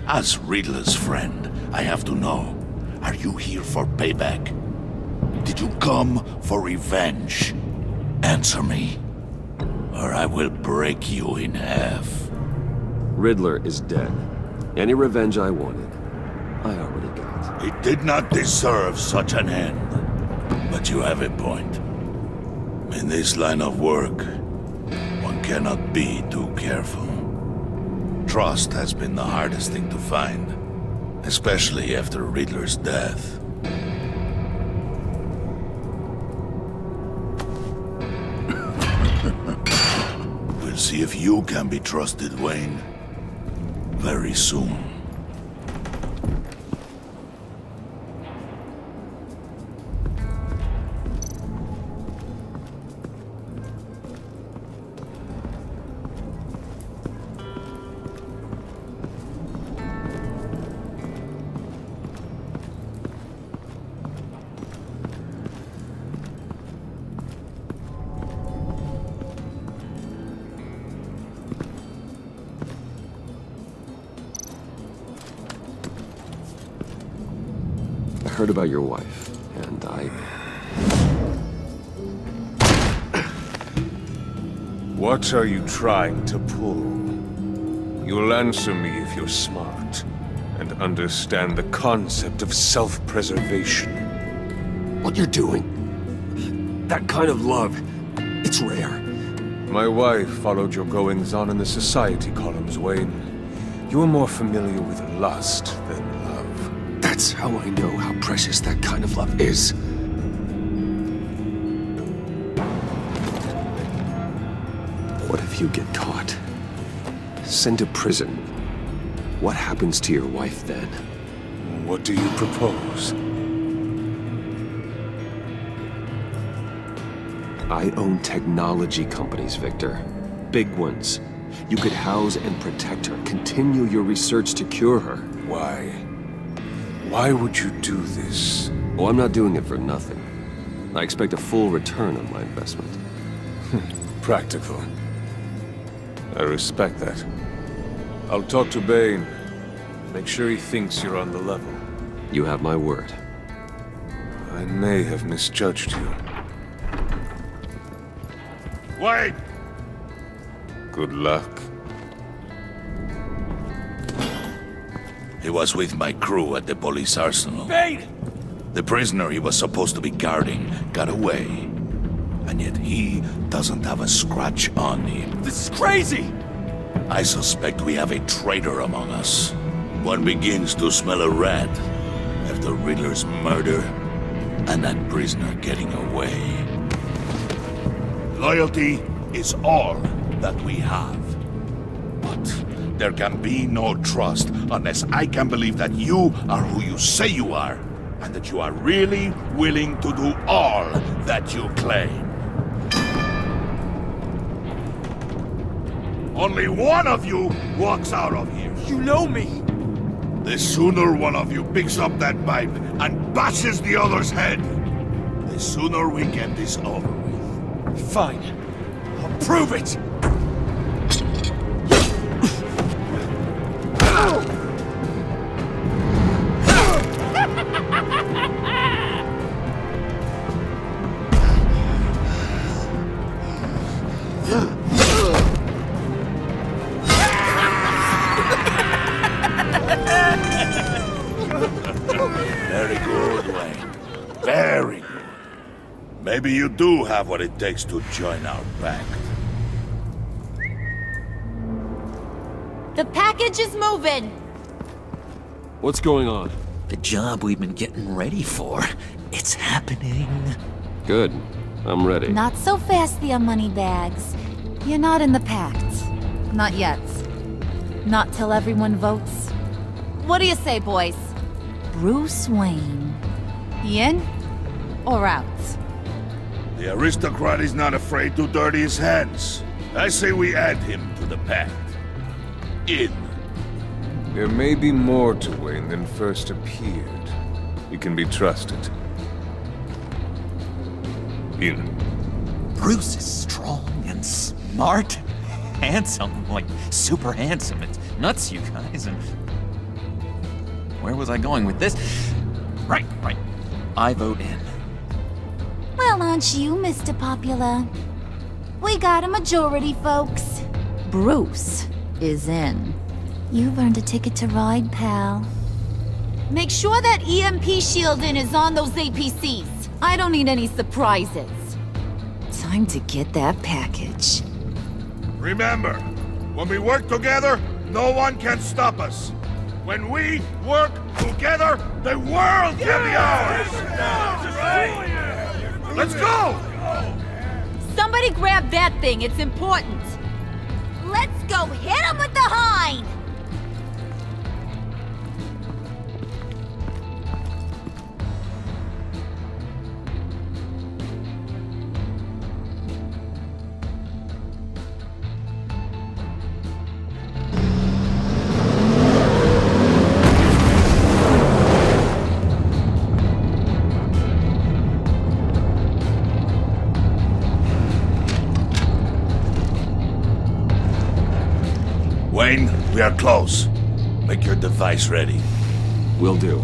As Riddler's friend, I have to know, are you here for payback? Did you come for revenge? Answer me. or I will break you in half. Riddler is dead. Any revenge I wanted, I already got. He did not deserve such an end. But you have a point. In this line of work, one cannot be too careful. Trust has been the hardest thing to find, especially after Riddler's death. We'll see if you can be trusted, Wayne. Very soon. I heard about your wife, and What are you trying to pull? You'll answer me if you're smart, and understand the concept of self-preservation. What you're doing, that kind of love, it's rare. My wife followed your goings-on in the society columns, Wayne. You are more familiar with lust than love. That's how I know how precious that kind of love is. What if you get caught? Sent to prison? What happens to your wife then? What do you propose? I own technology companies, Victor. Big ones. You could house and protect her, continue your research to cure her. Why? Why would you do this? Oh, I'm not doing it for nothing. I expect a full return on my investment. Practical. I respect that. I'll talk to Bane. Make sure he thinks you're on the level. You have my word. I may have misjudged you. Wait! Good luck. He was with my crew at the police arsenal. Bane! The prisoner he was supposed to be guarding got away. And yet he doesn't have a scratch on him. This is crazy! I suspect we have a traitor among us. One begins to smell a rat after Riddler's murder and that prisoner getting away. Loyalty is all that we have. But there can be no trust unless I can believe that you are who you say you are, and that you are really willing to do all that you claim. Only one of you walks out of here. You know me! The sooner one of you picks up that pipe and bashes the other's head, the sooner we get this over with. Fine. I'll prove it! Very good, Wayne. Very good. Maybe you do have what it takes to join our pact. The package is moving! What's going on? The job we've been getting ready for. It's happening. Good. I'm ready. Not so fast, the Moneybags. You're not in the Pact. Not yet. Not till everyone votes. What do you say, boys? Bruce Wayne. In or out? The aristocrat is not afraid to dirty his hands. I say we add him to the pact. In. There may be more to Wayne than first appeared. He can be trusted. In. Bruce is strong and smart, handsome, like super handsome. It's nuts, you guys. And where was I going with this? Right. I vote in. Well, aren't you, Mr. Popular? We got a majority, folks. Bruce is in. You've earned a ticket to ride, pal. Make sure that EMP shielding is on those APCs. I don't need any surprises. Time to get that package. Remember, when we work together, no one can stop us. When we work together, the world can be ours! Let's go! Somebody grab that thing, it's important. Let's go hit him with the hind! Wayne, we are close. Make your device ready. Will do.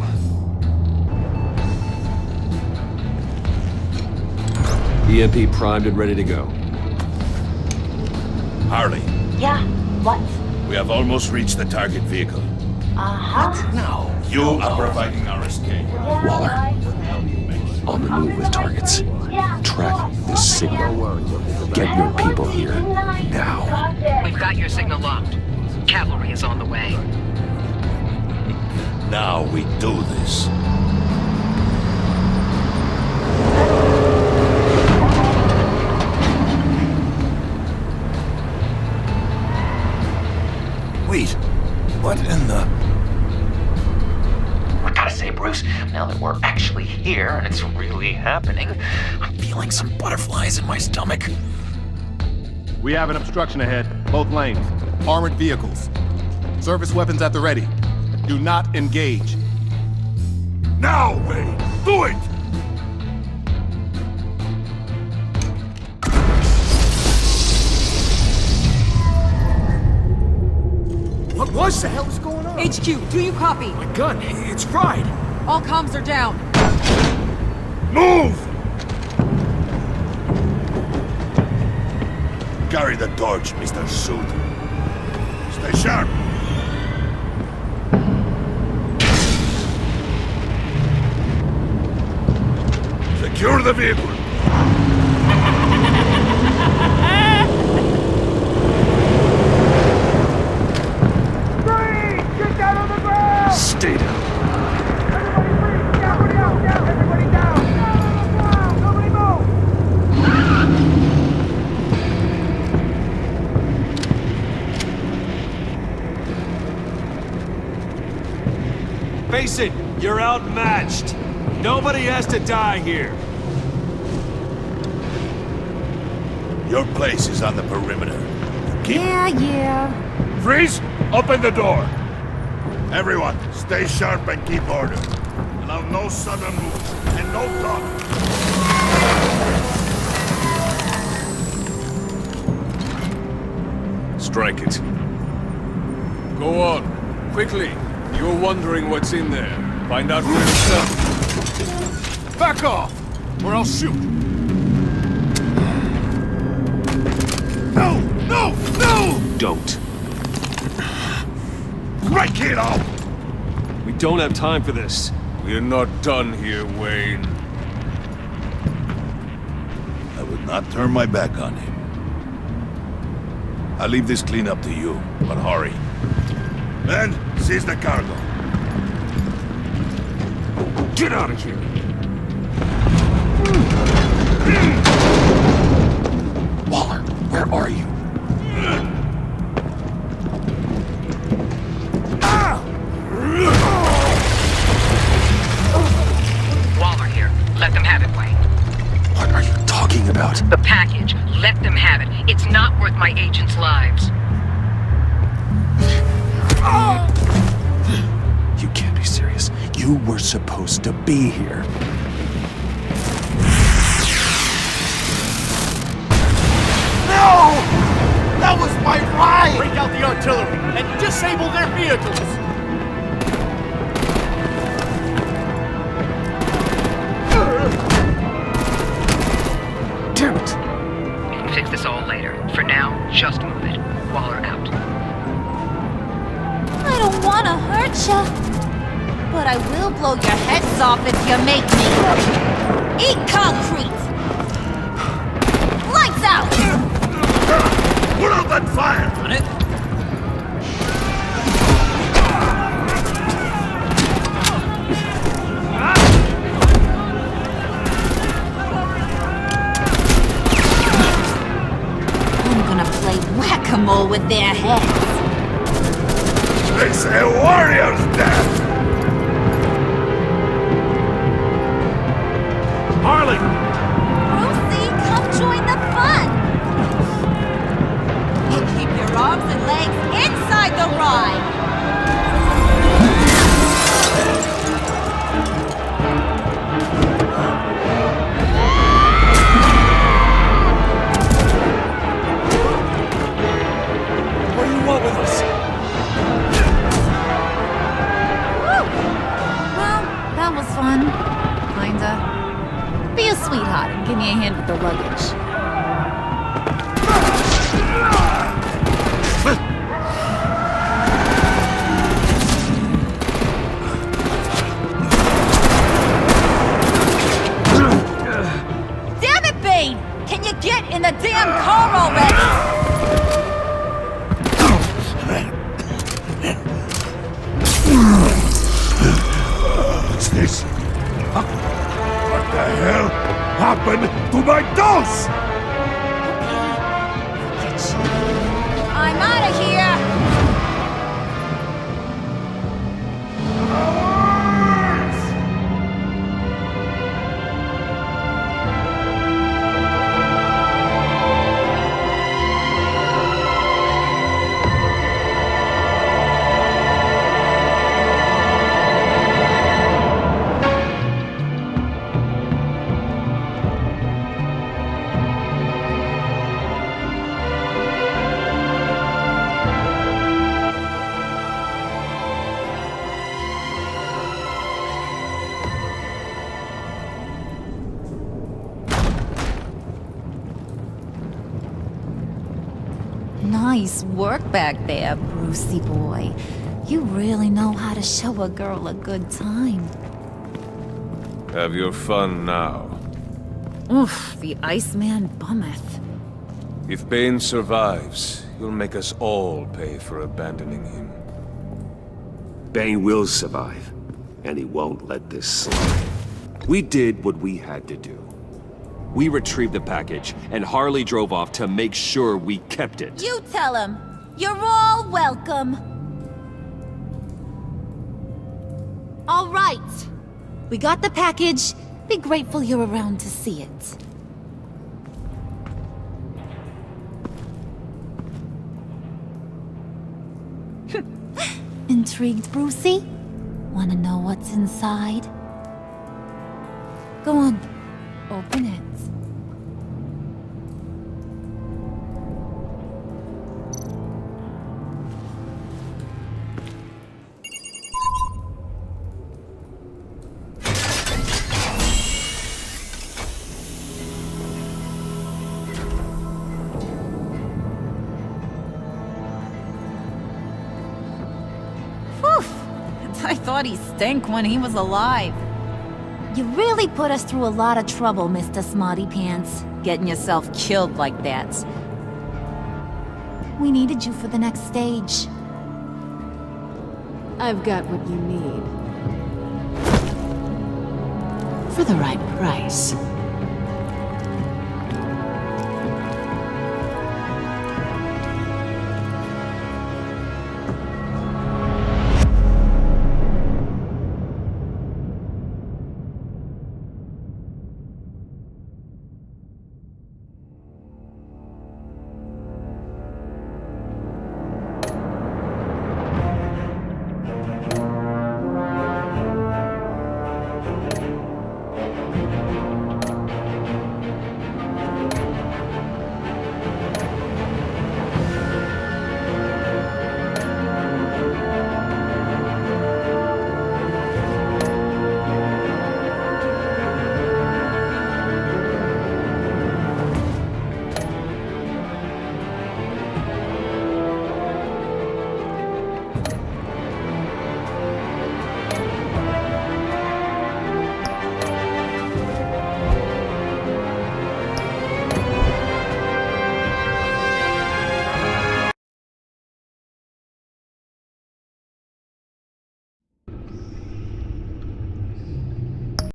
EMP primed and ready to go. Harley, Yeah, what? we have almost reached the target vehicle. Uh-huh. No. You are providing our escape. Waller, on the move with targets. Track this signal. Get your people here, now. We've got your signal locked. Cavalry is on the way. Now we do this. Wait, what in the... I gotta say, Bruce, now that we're actually here and it's really happening, I'm feeling some butterflies in my stomach. We have an obstruction ahead, both lanes. Armored vehicles. Service weapons at the ready. Do not engage. Now, Wayne! Do it! What the hell is going on? HQ, do you copy? My gun, it's fried. All comms are down. Move! Carry the torch, Mr. Suit. Stay sharp. Secure the vehicle. Get down on the ground! Stay down. Everybody down! Everybody down! Down! Nobody move! Face it, you're outmatched. Nobody has to die here. Your place is on the perimeter. Keep... Yeah. Freeze! Open the door! Everyone, stay sharp and keep order. Allow no sudden moves, and no talk. Strike it. Go on. Quickly. You're wondering what's in there. Find out for yourself. Back off, or I'll shoot. No! No! No! Don't. Right, kiddo! We don't have time for this. We're not done here, Wayne. I would not turn my back on him. I'll leave this cleanup to you, but hurry. Men, seize the cargo. Get out of here! Waller, where are you? Waller here. Let them have it, Wayne. What are you talking about? The package. Let them have it. It's not worth my agents' lives. You can't be serious. You were supposed to be here. No! That was my ride! Break out the artillery and disable their vehicles! In fix this all later. For now, just move it. Waller out. I don't want to hurt ya, but I will blow your heads off if you make me. Eat concrete! Lights out! Put out that fire! On it. I'm gonna play whack-a-mole with their heads. It's a warrior's death! Harley! Brucey, come join the fun! You keep your arms and legs inside the ride! What do you want with us? Woo! Well, that was fun. Kinda. Be a sweetheart and give me a hand with the luggage. Damn it, Bane! Can you get in the damn car already? What's this? What the hell happened to my dolls? I'm out of here! Nice work back there, Brucey boy. You really know how to show a girl a good time. Have your fun now. Oof, the Iceman bummeth. If Bane survives, he'll make us all pay for abandoning him. Bane will survive, and he won't let this slide. We did what we had to do. We retrieved the package, and Harley drove off to make sure we kept it. You tell him. You're all welcome. All right. We got the package. Be grateful you're around to see it. Intrigued, Brucey? Wanna know what's inside? Go on. Open it. I thought he stank when he was alive. You really put us through a lot of trouble, Mr. Smarty Pants, getting yourself killed like that. We needed you for the next stage. I've got what you need. For the right price.